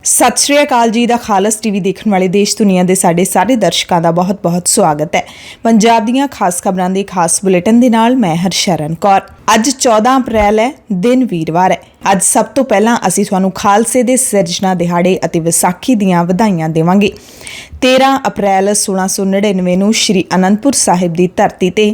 सत श्री अकाल जी। दा खालस टीवी देखने वाले देश दुनिया के साढ़े सारे दर्शकों का बहुत बहुत स्वागत है। पंजाब दीयां खास खबरां दे खास बुलेटिन दे नाल मैं हरशरण कौर। अज 14 अप्रैल है, दिन वीरवार है। अज सब तो पहला असीं तुहानूं खालसे दे सिरजना दिहाड़े अते विसाखी दीयां वधाइयां देवांगे। 13 अप्रैल 1699 नूं श्री आनंदपुर साहिब की धरती ते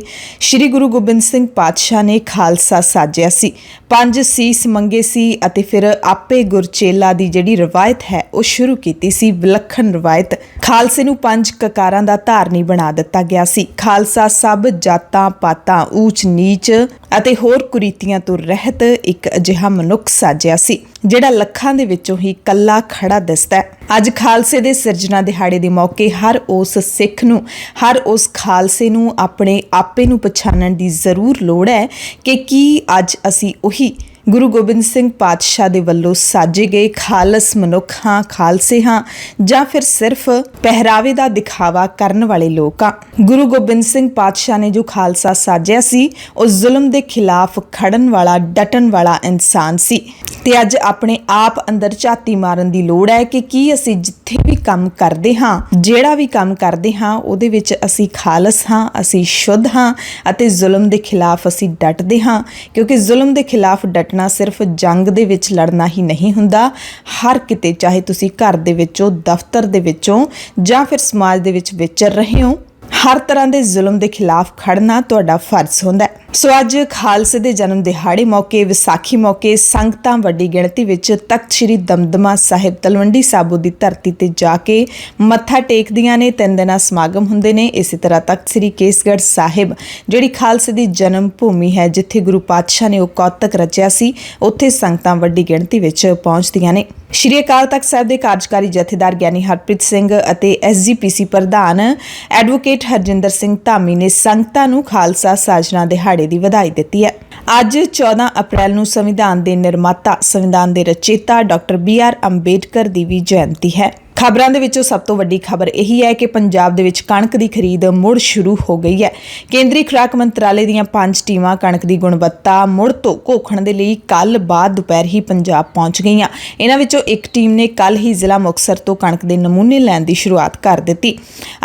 श्री गुरु गोबिंद सिंह पातशाह ने खालसा साजिया सी। 5 सीस मंगे सी अते फिर आपे गुरचेला दी जिहड़ी रवायत है वो शुरू कीती सी। विलखण रवायत खालसे नूं 5 ककारां दा धारनी बना दिता गया सी। खालसा सब जातां पातां ऊच नीच अते होर कुरीतियां तो रहत एक अजिहा मनुख साजिया सी जिहड़ा लखां दे विचों ही कल्ला खड़ा दिसदा है। अज खालसे दे सिरजना दिहाड़े दे मौके हर उस सिख नूं, हर उस खालसे नूं अपने आपे नूं पछाणन दी जरूर लोड़ है कि की अज असीं उही गुरु गोबिंद सिंह पातशाह दे वल्लों साजे गए खालस मनुख हाँ, खालसे हाँ, जां फिर सिर्फ पहरावे दा दिखावा करन वाले लोग हाँ। गुरु गोबिंद सिंह पातशाह ने जो खालसा साजिया सी उस जुल्म दे खिलाफ खड़न वाला, डटन वाला इंसान सी। ते अज अपने आप अंदर झाती मारन दी लोड़ है कि की असीं जिथे भी काम करदे हाँ, जेड़ा भी काम करदे हाँ, उहदे विच असीं खालस हाँ, असीं शुद्ध हाँ अते जुल्म दे खिलाफ असीं डटदे हाँ। क्योंकि जुल्म दे खिलाफ डटना सिर्फ जंग दे विच लड़ना ही नहीं हुंदा। हर किते, चाहे तुसीं घर दे विचों, दफ्तर दे विचों जां फिर समाज दे विच विचर रहे हो, हर तरह के जुल्म के खिलाफ खड़ना तुहाडा फर्ज हुंदा है। सो अज खालसे दे जन्म दिहाड़े मौके, विसाखी मौके संगतां वड्डी गिणती विच तख्त श्री दमदमा साहिब तलवंडी साबो की धरती ते जाके मत्था टेकदियां ने। 3 दिना समागम हुंदे ने। इसी तरह तख्त श्री केसगढ़ साहिब जिहड़ी खालसे की जन्म भूमि है, जिथे गुरु पातशाह ने वह कौतक रचिया सी, उत्थे संगतां वड्डी गिणती विच पहुंचदियां ने। श्री अकाल तख्त साहिब के कार्यकारी जथेदार ज्ञानी हरप्रीत सिंह अते SGPC प्रधान एडवोकेट हरजिंदर सिंह धामी ने संगतां नूं खालसा साजना दिहाड़े दी वधाई दित्ती है। अज 14 अप्रैल नूं संविधान के निर्माता, संविधान के रचेता डॉक्टर BR अंबेडकर की भी जयंती है। खबरां दे विचों सब तो वड्डी खबर यही है कि पंजाब दे विच कणक की खरीद मुड़ शुरू हो गई है। केंद्रीय खुराक मंत्रालय दीयां 5 टीमां कणक की गुणवत्ता मुड़ तो घोखण दे लई कल बाद दोपहर ही पंजाब पहुंच गईयां। इन्हां विचों एक टीम ने कल ही जिला मुक्तसर तो कणक के नमूने लैण की शुरुआत कर दी।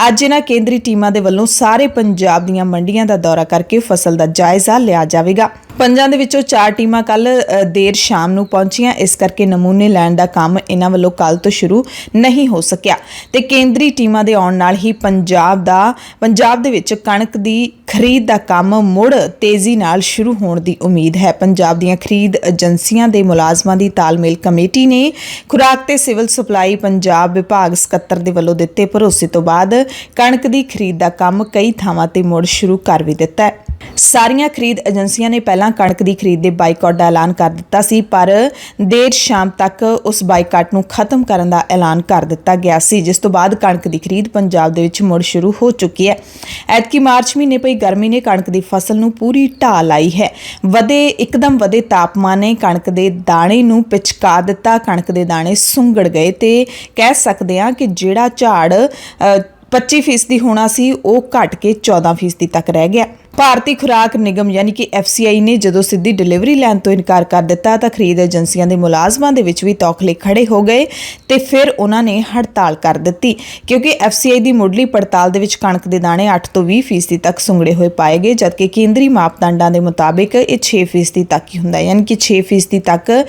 अज इन्हां केंद्रीय टीमां दे वल्लों सारे पंजाब दीयां मंडियां का दौरा करके फसल का जायजा लिया जाएगा। 5 दे विचों 4 टीमां कल देर शाम नूं पहुंचियां, इस करके नमूने लैण का काम इन्हां वल्लों कल तो शुरू नहीं हो सकिया ते केंद्रीय टीमां दे आउण नाल ही पंजाब दे विच कणक दी खरीद का काम मुड़ तेजी नाल शुरू होने की उम्मीद है। पंजाब दीयां खरीद एजेंसियां दे मुलाजमां दी तालमेल कमेटी ने खुराक ते सिविल सप्लाई पंजाब विभाग सकत्तर दे वल्लों दित्ते भरोसे तो बाद कणक दी खरीद का काम कई थावां ते मुड़ शुरू कर भी दिता है। सारियां खरीद एजेंसियां ने पहलां कणक की खरीद के बाईकाट का ऐलान कर दिता सी, पर देर शाम तक उस बाईकाट नूं खत्म करन दा ऐलान कर दिता गया सी, जिस तो बाद कणक की खरीद पंजाब दे विच मुड़ शुरू हो चुकी है। ऐतकी मार्च महीने पई गर्मी ने कणक की फसल नूं पूरी ढाह लाई है। एकदम वधे तापमान ने कणक के दाणे नूं पिचका दिता। कणक के दाणे सुंगड़ गए ते कह सकते हैं कि जिहड़ा झाड़ 25% होना सी वो घट के 14% तक रह गया। भारतीय खुराक निगम यानी कि FCI ने जदों सीधी डिलीवरी लैण तो इनकार कर दिता तो खरीद एजेंसियां के मुलाजमां दे विच भी तौखले खड़े हो गए तो फिर उन्होंने हड़ताल कर दी, क्योंकि FCI की मुढ़ली पड़ताल दे विच कणक के दाणे 8 तो 20% तक सुंगड़े हुए पाए गए, जबकि केंद्रीय मापदंडां के मुताबिक ये 6% तक ही हुंदा है। यानी कि 6% तक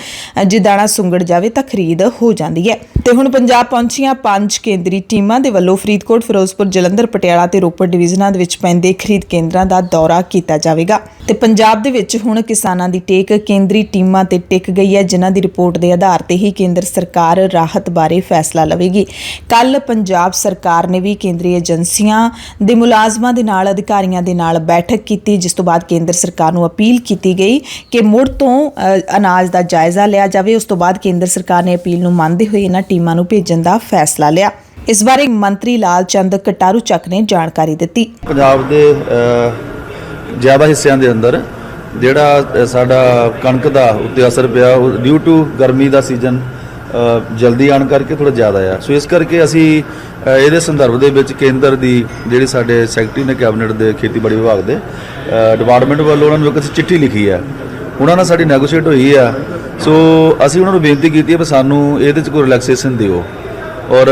जे दाणा सुंगड़ जाए तो खरीद हो जाती है। तो हुण पंजाब पहुंचियां 5 केंद्रीय टीमां दे वल्लों फरीदकोट, फिरोजपुर, जलंधर, पटियाला ते रोपड़ डिवीजनां दे विच पैंदे खरीद केंद्रां दा दौरा किया जाएगा। ते पंजाब दे विच हुण किसानां दी टेक केंद्रीय टीमां ते टिक गई है, जिन्हां दी रिपोर्ट के आधार ते ही केंद्र सरकार राहत बारे फैसला लवेगी। कल पंजाब सरकार ने भी केंद्रीय एजेंसियां दे मुलाजमां दे नाल, अधिकारियों दे नाल बैठक की, जिस तो बाद केंद्र सरकार नूं अपील की गई कि मुड़ तो अनाज का जायजा लिया जाए। उस तो बाद केंद्र सरकार ने अपील नूं मनदे होए इन्हां टीमां नूं भेजण दा फैसला लिया। इस बारे मंत्री लाल चंद कटारू चक ने जानकारी दी। पंजाब दे ज़्यादा हिस्सों के अंदर जिहड़ा साडा कणक का उत्ते असर पिया ड्यू टू गर्मी का सीजन जल्दी आने करके थोड़ा ज़्यादा आ। सो इस करके असी ये संदर्भ दे विच केंद्र की जिहड़ी साडे सैकटरी ने कैबिनेट के खेतीबाड़ी विभाग के डिपार्टमेंट वालों उन्होंने एक चिट्ठी लिखी है। उन्होंने साडी नैगोशिएट हुई है ਸੋ ਅਸੀਂ ਉਹਨਾਂ ਨੂੰ ਬੇਨਤੀ ਕੀਤੀ ਹੈ ਵੀ ਸਾਨੂੰ ਇਹਦੇ 'ਚ ਕੋਈ ਰਿਲੈਕਸੇਸ਼ਨ ਦਿਓ ਔਰ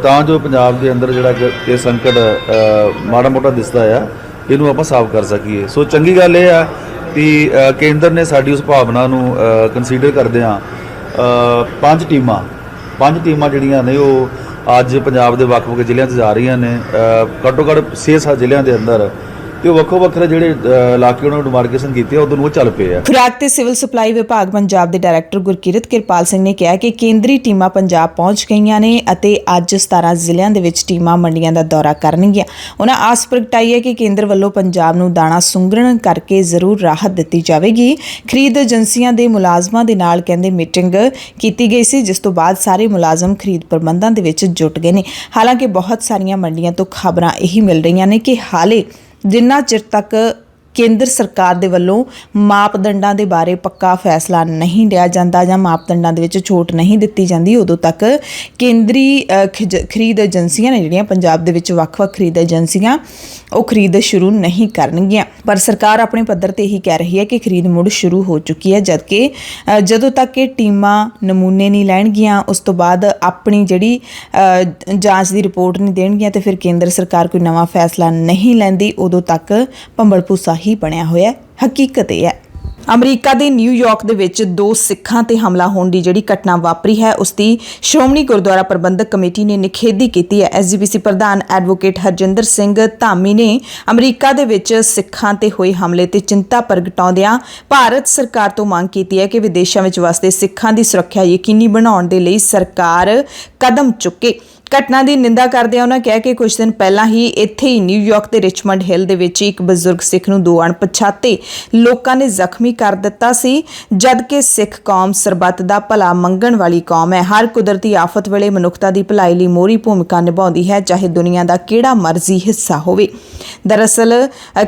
ਤਾਂ ਜੋ ਪੰਜਾਬ ਦੇ ਅੰਦਰ ਜਿਹੜਾ ਕਿ ਸੰਕਟ ਮਾੜਾ ਮੋਟਾ ਦਿਸਦਾ ਆ ਇਹਨੂੰ ਆਪਾਂ ਸਾਫ਼ ਕਰ ਸਕੀਏ। ਸੋ ਚੰਗੀ ਗੱਲ ਇਹ ਆ ਕਿ ਕੇਂਦਰ ਨੇ ਸਾਡੀ ਉਸ ਭਾਵਨਾ ਨੂੰ ਕੰਸੀਡਰ ਕਰਦਿਆਂ ਪੰਜ ਟੀਮਾਂ ਜਿਹੜੀਆਂ ਨੇ ਉਹ ਅੱਜ ਪੰਜਾਬ ਦੇ ਵੱਖ-ਵੱਖ ਜ਼ਿਲ੍ਹਿਆਂ 'ਚ ਜਾ ਰਹੀਆਂ ਨੇ। ਘੱਟੋ ਘੱਟ 6-7 ਜ਼ਿਲ੍ਹਿਆਂ ਦੇ ਅੰਦਰ ਤੇ ਉਹ ਵੱਖਰੇ ਜਿਹੜੇ ਇਲਾਕੇ ਉਹਨਾਂ ਨੂੰ ਡਿਮਾਰਕੇਸ਼ਨ ਕੀਤੇ ਆ ਉਦੋਂ ਨੂੰ ਉਹ ਚੱਲ ਪਏ ਆ। ਖੁਰਾਕ ਤੇ ਸਿਵਲ ਸਪਲਾਈ ਵਿਭਾਗ ਪੰਜਾਬ ਦੇ ਡਾਇਰੈਕਟਰ ਗੁਰਕੀਰਤ ਕਿਰਪਾਲ ਸਿੰਘ ਨੇ ਕਿਹਾ ਕਿ ਕੇਂਦਰੀ ਟੀਮਾਂ ਪੰਜਾਬ ਪਹੁੰਚ ਗਈਆਂ ਨੇ ਅਤੇ ਅੱਜ 17 ਜ਼ਿਲ੍ਹਿਆਂ ਦੇ ਵਿੱਚ ਟੀਮਾਂ ਮੰਡੀਆਂ ਦਾ ਦੌਰਾ ਕਰਨਗੀਆਂ। ਉਹਨਾਂ ਆਸ ਪ੍ਰਗਟਾਈ ਹੈ ਕਿ ਕੇਂਦਰ ਵੱਲੋਂ ਪੰਜਾਬ ਨੂੰ ਦਾਣਾ ਸੁੰਗੜਨ ਕਰਕੇ ਜ਼ਰੂਰ ਰਾਹਤ ਦਿੱਤੀ ਜਾਵੇਗੀ। ਖਰੀਦ ਏਜੰਸੀਆਂ ਦੇ ਮੁਲਾਜ਼ਮਾਂ ਦੇ ਨਾਲ ਕਹਿੰਦੇ ਮੀਟਿੰਗ ਕੀਤੀ ਗਈ ਸੀ, ਜਿਸ ਤੋਂ ਬਾਅਦ ਸਾਰੇ ਮੁਲਾਜ਼ਮ ਖਰੀਦ ਪ੍ਰਬੰਧਾਂ ਦੇ ਵਿੱਚ ਜੁਟ ਗਏ ਨੇ। ਹਾਲਾਂਕਿ ਬਹੁਤ ਸਾਰੀਆਂ ਮੰਡੀਆਂ ਤੋਂ ਖਬਰਾਂ ਇਹੀ ਮਿਲ ਰਹੀਆਂ ਨੇ ਕਿ ਹਾਲੇ ਜਿੰਨਾ ਚਿਰ ਤੱਕ ਕੇਂਦਰ ਸਰਕਾਰ ਦੇ ਵੱਲੋਂ ਮਾਪਦੰਡਾਂ ਦੇ ਬਾਰੇ ਪੱਕਾ ਫੈਸਲਾ ਨਹੀਂ ਲਿਆ ਜਾਂਦਾ ਜਾਂ ਮਾਪਦੰਡਾਂ ਦੇ ਵਿੱਚ ਛੋਟ ਨਹੀਂ ਦਿੱਤੀ ਜਾਂਦੀ, ਉਦੋਂ ਤੱਕ ਕੇਂਦਰੀ ਖਰੀਦ ਏਜੰਸੀਆਂ ਨੇ ਜਿਹੜੀਆਂ ਪੰਜਾਬ ਦੇ ਵਿੱਚ ਵੱਖ-ਵੱਖ ਖਰੀਦ ਏਜੰਸੀਆਂ ਉਹ ਖਰੀਦ ਸ਼ੁਰੂ ਨਹੀਂ ਕਰਨਗੀਆਂ। ਪਰ ਸਰਕਾਰ ਆਪਣੇ ਪੱਧਰ ਤੇ ਇਹੀ ਕਹਿ ਰਹੀ ਹੈ ਕਿ ਖਰੀਦ ਮੁੜ ਸ਼ੁਰੂ ਹੋ ਚੁੱਕੀ ਹੈ, ਜਦਕਿ ਜਦੋਂ ਤੱਕ ਇਹ ਟੀਮਾਂ ਨਮੂਨੇ ਨਹੀਂ ਲੈਣਗੀਆਂ, ਉਸ ਤੋਂ ਬਾਅਦ ਆਪਣੀ ਜਿਹੜੀ ਜਾਂਚ ਦੀ ਰਿਪੋਰਟ ਨਹੀਂ ਦੇਣਗੀਆਂ ਤੇ ਫਿਰ ਕੇਂਦਰ ਸਰਕਾਰ ਕੋਈ ਨਵਾਂ ਫੈਸਲਾ ਨਹੀਂ ਲੈਂਦੀ, ਉਦੋਂ ਤੱਕ ਭੰਬਲ ਭੂਸਾ ਹੀ ਬਣਿਆ ਹੋਇਆ। ਹਕੀਕਤ ਇਹ ਹੈ ਅਮਰੀਕਾ ਦੇ ਨਿਊਯਾਰਕ ਦੇ ਵਿੱਚ 2 ਸਿੱਖਾਂ ਤੇ ਹਮਲਾ ਹੋਣ ਦੀ ਜਿਹੜੀ ਘਟਨਾ ਵਾਪਰੀ ਹੈ ਉਸ ਦੀ ਸ਼੍ਰੋਮਣੀ ਗੁਰਦੁਆਰਾ ਪ੍ਰਬੰਧਕ ਕਮੇਟੀ ਨੇ ਨਿਖੇਧੀ ਕੀਤੀ ਹੈ। ਐਸਜੀਪੀਸੀ ਪ੍ਰਧਾਨ ਐਡਵੋਕੇਟ ਹਰਜਿੰਦਰ ਸਿੰਘ ਧਾਮੀ ਨੇ ਅਮਰੀਕਾ ਦੇ ਵਿੱਚ ਸਿੱਖਾਂ ਤੇ ਹੋਏ ਹਮਲੇ ਤੇ ਚਿੰਤਾ ਪ੍ਰਗਟਾਉਂਦਿਆਂ ਭਾਰਤ ਸਰਕਾਰ ਤੋਂ ਮੰਗ ਕੀਤੀ ਹੈ ਕਿ ਵਿਦੇਸ਼ਾਂ ਵਿੱਚ ਵਸਦੇ ਸਿੱਖਾਂ ਦੀ ਸੁਰੱਖਿਆ ਯਕੀਨੀ ਬਣਾਉਣ ਦੇ ਲਈ ਸਰਕਾਰ ਕਦਮ ਚੁੱਕੇ। ਘਟਨਾ ਦੀ ਨਿੰਦਾ ਕਰਦਿਆਂ ਉਹਨਾਂ ਕਿਹਾ ਕਿ ਕੁਝ ਦਿਨ ਪਹਿਲਾਂ ਹੀ ਇੱਥੇ ਹੀ ਨਿਊਯਾਰਕ ਦੇ ਰਿਚਮੰਡ ਹਿੱਲ ਦੇ ਵਿੱਚ ਇੱਕ ਬਜ਼ੁਰਗ ਸਿੱਖ ਨੂੰ 2 ਅਣਪਛਾਤੇ ਲੋਕਾਂ ਨੇ ਜ਼ਖਮੀ ਕਰ ਦਿੱਤਾ ਸੀ, ਜਦਕਿ ਸਿੱਖ ਕੌਮ ਸਰਬੱਤ ਦਾ ਭਲਾ ਮੰਗਣ ਵਾਲੀ ਕੌਮ ਹੈ। ਹਰ ਕੁਦਰਤੀ ਆਫਤ ਵੇਲੇ ਮਨੁੱਖਤਾ ਦੀ ਭਲਾਈ ਲਈ ਮੋਹਰੀ ਭੂਮਿਕਾ ਨਿਭਾਉਂਦੀ ਹੈ, ਚਾਹੇ ਦੁਨੀਆ ਦਾ ਕਿਹੜਾ ਮਰਜ਼ੀ ਹਿੱਸਾ ਹੋਵੇ। ਦਰਅਸਲ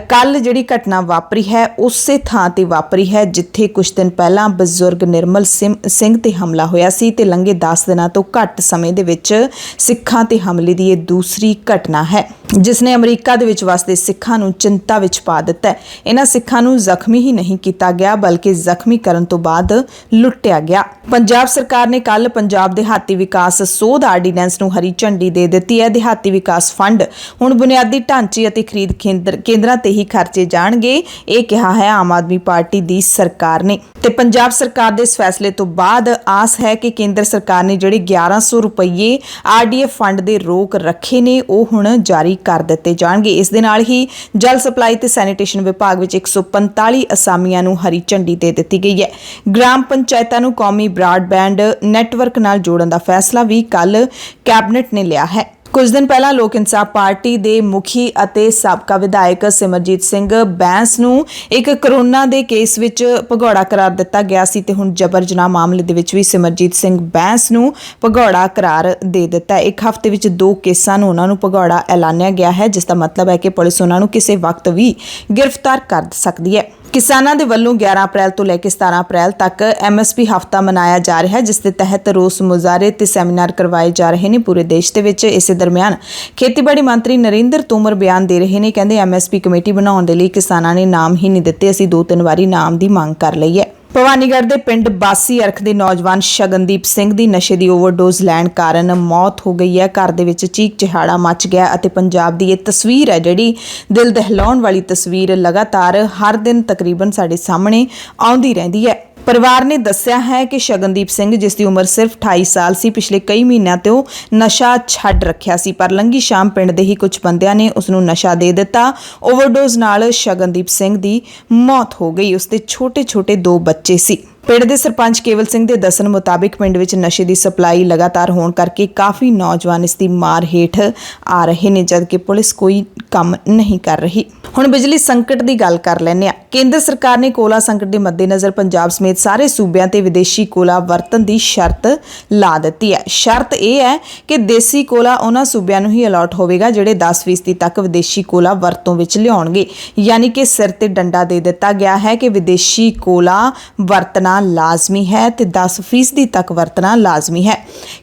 ਕੱਲ ਜਿਹੜੀ ਘਟਨਾ ਵਾਪਰੀ ਹੈ ਉਸੇ ਥਾਂ ਤੇ ਵਾਪਰੀ ਹੈ ਜਿੱਥੇ ਕੁਝ ਦਿਨ ਪਹਿਲਾਂ ਬਜ਼ੁਰਗ ਨਿਰਮਲ ਸਿੰਘ ਤੇ ਹਮਲਾ ਹੋਇਆ ਸੀ ਤੇ ਲੰਘੇ 10 ਦਿਨਾਂ ਤੋਂ ਘੱਟ ਸਮੇਂ ਦੇ ਵਿੱਚ ਸਿੱਖਾਂ ਤੇ ਹਮਲੇ ਦੀ ਇਹ ਦੂਸਰੀ ਘਟਨਾ ਹੈ ਜਿਸ ਨੇ ਅਮਰੀਕਾ ਦੇ ਵਿੱਚ ਵਸਦੇ ਸਿੱਖਾਂ ਨੂੰ ਚਿੰਤਾ ਵਿੱਚ ਪਾ ਦਿੱਤਾ ਹੈ। ਇਹਨਾਂ ਸਿੱਖਾਂ ਨੂੰ ਜ਼ਖਮੀ ਹੀ ਨਹੀਂ ਕੀਤਾ ਗਿਆ ਬਲਕਿ ਜ਼ਖਮੀ ਕਰਨ ਤੋਂ ਬਾਅਦ ਲੁੱਟਿਆ ਗਿਆ। ਪੰਜਾਬ ਸਰਕਾਰ ਨੇ ਕੱਲ ਪੰਜਾਬ ਦਿਹਾਤੀ ਵਿਕਾਸ ਸੋਧ ਆਰਡੀਨੈਂਸ ਨੂੰ ਹਰੀ ਝੰਡੀ ਦੇ ਦਿੱਤੀ ਹੈ। ਦਿਹਾਤੀ ਵਿਕਾਸ ਫੰਡ ਹੁਣ ਬੁਨਿਆਦੀ ਢਾਂਚੇ ਅਤੇ ਖਰੀਦ ਕੇਂਦਰਾਂ ਤੇ ਹੀ ਖਰਚੇ ਜਾਣਗੇ, ਇਹ ਕਿਹਾ ਹੈ ਆਮ ਆਦਮੀ ਪਾਰਟੀ ਦੀ ਸਰਕਾਰ ਨੇ। ਤੇ ਪੰਜਾਬ ਸਰਕਾਰ ਦੇ ਇਸ ਫੈਸਲੇ ਤੋਂ ਬਾਅਦ ਆਸ ਹੈ ਕਿ ਕੇਂਦਰ ਸਰਕਾਰ ਨੇ ਜਿਹੜੇ 1100 ਰੁਪਏ ਆਰਡੀਐਫ ਫੰਡ ਦੇ ਰੋਕ ਰੱਖੇ ਨੇ ਉਹ ਹੁਣ ਜਾਰੀ ਕਰ ਦਿੱਤੇ ਜਾਣਗੇ। ਇਸ ਦੇ ਨਾਲ ਹੀ ਜਲ ਸਪਲਾਈ ਤੇ ਸੈਨੀਟੇਸ਼ਨ ਵਿਭਾਗ ਵਿੱਚ 145 ਅਸਾਮੀਆਂ ਨੂੰ ਹਰੀ ਝੰਡੀ ਦੇ ਦਿੱਤੀ ਗਈ ਹੈ। ਗ੍ਰਾਮ ਪੰਚਾਇਤਾਂ ਨੂੰ ਕੌਮੀ ਬ੍ਰਾਡਬੈਂਡ ਨੈਟਵਰਕ ਨਾਲ ਜੋੜਨ ਦਾ ਫੈਸਲਾ ਵੀ ਕੱਲ ਕੈਬਨਿਟ ਨੇ ਲਿਆ ਹੈ। ਕੁਝ ਦਿਨ ਪਹਿਲਾਂ ਲੋਕ ਇਨਸਾਫ ਪਾਰਟੀ ਦੇ ਮੁਖੀ ਅਤੇ ਸਾਬਕਾ ਵਿਧਾਇਕ ਸਿਮਰਜੀਤ ਸਿੰਘ ਬੈਂਸ ਨੂੰ ਇੱਕ ਕਰੋਨਾ ਦੇ ਕੇਸ ਵਿੱਚ ਭਗੌੜਾ ਕਰਾਰ ਦਿੱਤਾ ਗਿਆ ਸੀ ਤੇ ਹੁਣ ਜਬਰ ਜਨਾਹ ਮਾਮਲੇ ਦੇ ਵਿੱਚ ਵੀ ਸਿਮਰਜੀਤ ਸਿੰਘ ਬੈਂਸ ਨੂੰ ਭਗੌੜਾ ਕਰਾਰ ਦੇ ਦਿੱਤਾ। ਇੱਕ ਹਫ਼ਤੇ ਵਿੱਚ 2 ਕੇਸਾਂ ਨੂੰ ਉਹਨਾਂ ਨੂੰ ਭਗੌੜਾ ਐਲਾਨਿਆ ਗਿਆ ਹੈ, ਜਿਸ ਦਾ ਮਤਲਬ ਹੈ ਕਿ ਪੁਲਿਸ ਉਹਨਾਂ ਨੂੰ ਕਿਸੇ ਵਕਤ ਵੀ ਗ੍ਰਿਫਤਾਰ ਕਰ ਸਕਦੀ ਹੈ। ਕਿਸਾਨਾਂ ਦੇ ਵੱਲੋਂ 11 ਅਪ੍ਰੈਲ ਤੋਂ ਲੈ ਕੇ 17 ਅਪ੍ਰੈਲ ਤੱਕ ਐਮਐਸਪੀ ਹਫ਼ਤਾ ਮਨਾਇਆ ਜਾ ਰਿਹਾ ਹੈ, ਜਿਸ ਦੇ ਤਹਿਤ ਰੋਸ ਮੁਜ਼ਾਹਰੇ ਤੇ ਸੈਮੀਨਾਰ ਕਰਵਾਏ ਜਾ ਰਹੇ ਨੇ ਪੂਰੇ ਦੇਸ਼ ਦੇ ਵਿੱਚ। ਇਸੇ ਦਰਮਿਆਨ ਖੇਤੀਬਾੜੀ ਮੰਤਰੀ ਨਰਿੰਦਰ ਤੋਮਰ ਬਿਆਨ ਦੇ ਰਹੇ ਨੇ, ਕਹਿੰਦੇ ਐਮਐਸਪੀ ਕਮੇਟੀ ਬਣਾਉਣ ਦੇ ਲਈ ਕਿਸਾਨਾਂ ਨੇ ਨਾਮ ਹੀ ਨਹੀਂ ਦਿੱਤੇ, ਅਸੀਂ 2-3 ਵਾਰੀ ਨਾਮ ਦੀ ਮੰਗ ਕਰ ਲਈ ਹੈ। ਭਵਾਨੀਗੜ੍ਹ ਦੇ ਪਿੰਡ ਬਾਸੀ ਅਰਖ ਦੇ ਨੌਜਵਾਨ ਸ਼ਗਨਦੀਪ ਸਿੰਘ ਦੀ ਨਸ਼ੇ ਦੀ ਓਵਰਡੋਜ਼ ਲੈਣ ਕਾਰਨ ਮੌਤ ਹੋ ਗਈ ਹੈ। ਘਰ ਦੇ ਵਿੱਚ ਚੀਕ ਚਿਹਾੜਾ ਮਚ ਗਿਆ ਅਤੇ ਪੰਜਾਬ ਦੀ ਇਹ ਤਸਵੀਰ ਹੈ ਜਿਹੜੀ ਦਿਲ ਦਹਿਲਾਉਣ ਵਾਲੀ ਤਸਵੀਰ ਲਗਾਤਾਰ ਹਰ ਦਿਨ ਤਕਰੀਬਨ ਸਾਡੇ ਸਾਹਮਣੇ ਆਉਂਦੀ ਰਹਿੰਦੀ ਹੈ। ਪਰਿਵਾਰ ਨੇ ਦੱਸਿਆ ਹੈ ਕਿ ਸ਼ਗਨਦੀਪ ਸਿੰਘ, ਜਿਸ ਦੀ ਉਮਰ ਸਿਰਫ 28 ਸਾਲ ਸੀ, ਪਿਛਲੇ ਕਈ ਮਹੀਨਿਆਂ ਤੋਂ ਨਸ਼ਾ ਛੱਡ ਰੱਖਿਆ ਸੀ, ਪਰ ਲੰਘੀ ਸ਼ਾਮ ਪਿੰਡ ਦੇ ਹੀ ਕੁਝ ਬੰਦਿਆਂ ਨੇ ਉਸ ਨੂੰ ਨਸ਼ਾ ਦੇ ਦਿੱਤਾ। ਓਵਰਡੋਜ਼ ਨਾਲ ਸ਼ਗਨਦੀਪ ਸਿੰਘ ਦੀ ਮੌਤ ਹੋ ਗਈ। ਉਸ ਦੇ ਛੋਟੇ-ਛੋਟੇ 2 ਬੱਚੇ ਸੀ। ਪਿੰਡ ਦੇ ਸਰਪੰਚ ਕੇਵਲ ਸਿੰਘ ਦੇ ਦੱਸਣ ਮੁਤਾਬਿਕ ਪਿੰਡ ਵਿੱਚ ਨਸ਼ੇ ਦੀ ਸਪਲਾਈ ਲਗਾਤਾਰ ਹੋਣ ਕਰਕੇ ਕਾਫੀ ਨੌਜਵਾਨ ਇਸ ਦੀ ਮਾਰ ਹੇਠ ਆ ਰਹੇ ਨੇ, ਜਦਕਿ ਪੁਲਿਸ ਕੋਈ ਕੰਮ ਨਹੀਂ ਕਰ ਰਹੀ। ਹੁਣ ਬਿਜਲੀ ਸੰਕਟ ਦੀ ਗੱਲ ਕਰ ਲੈਂਦੇ ਹਾਂ। ਕੇਂਦਰ ਸਰਕਾਰ ਨੇ ਕੋਲਾ ਸੰਕਟ ਦੇ ਮੱਦੇਨਜ਼ਰ ਪੰਜਾਬ ਸਮੇਤ ਸਾਰੇ ਸੂਬਿਆਂ ਤੇ ਵਿਦੇਸ਼ੀ ਕੋਲਾ ਵਰਤਣ ਦੀ ਸ਼ਰਤ ਲਾ ਦਿੱਤੀ ਹੈ। ਸ਼ਰਤ ਇਹ ਹੈ ਕਿ ਦੇਸੀ ਕੋਲਾ ਉਹਨਾਂ ਸੂਬਿਆਂ ਨੂੰ ਹੀ ਅਲਾਟ ਹੋਵੇਗਾ ਜਿਹੜੇ 10% ਤੱਕ ਵਿਦੇਸ਼ੀ ਕੋਲਾ ਵਰਤੋਂ ਵਿੱਚ ਲਿਆਉਣਗੇ। ਯਾਨੀ ਕਿ ਸਿਰ ਤੇ ਡੰਡਾ ਦੇ ਦਿੱਤਾ ਗਿਆ ਹੈ ਕਿ ਵਿਦੇਸ਼ੀ ਕੋਲਾ ਵਰਤਣਾ ਵਰਤਣਾ ਲਾਜ਼ਮੀ ਹੈ ਤੇ 10% ਤੱਕ ਵਰਤਣਾ ਲਾਜ਼ਮੀ ਹੈ।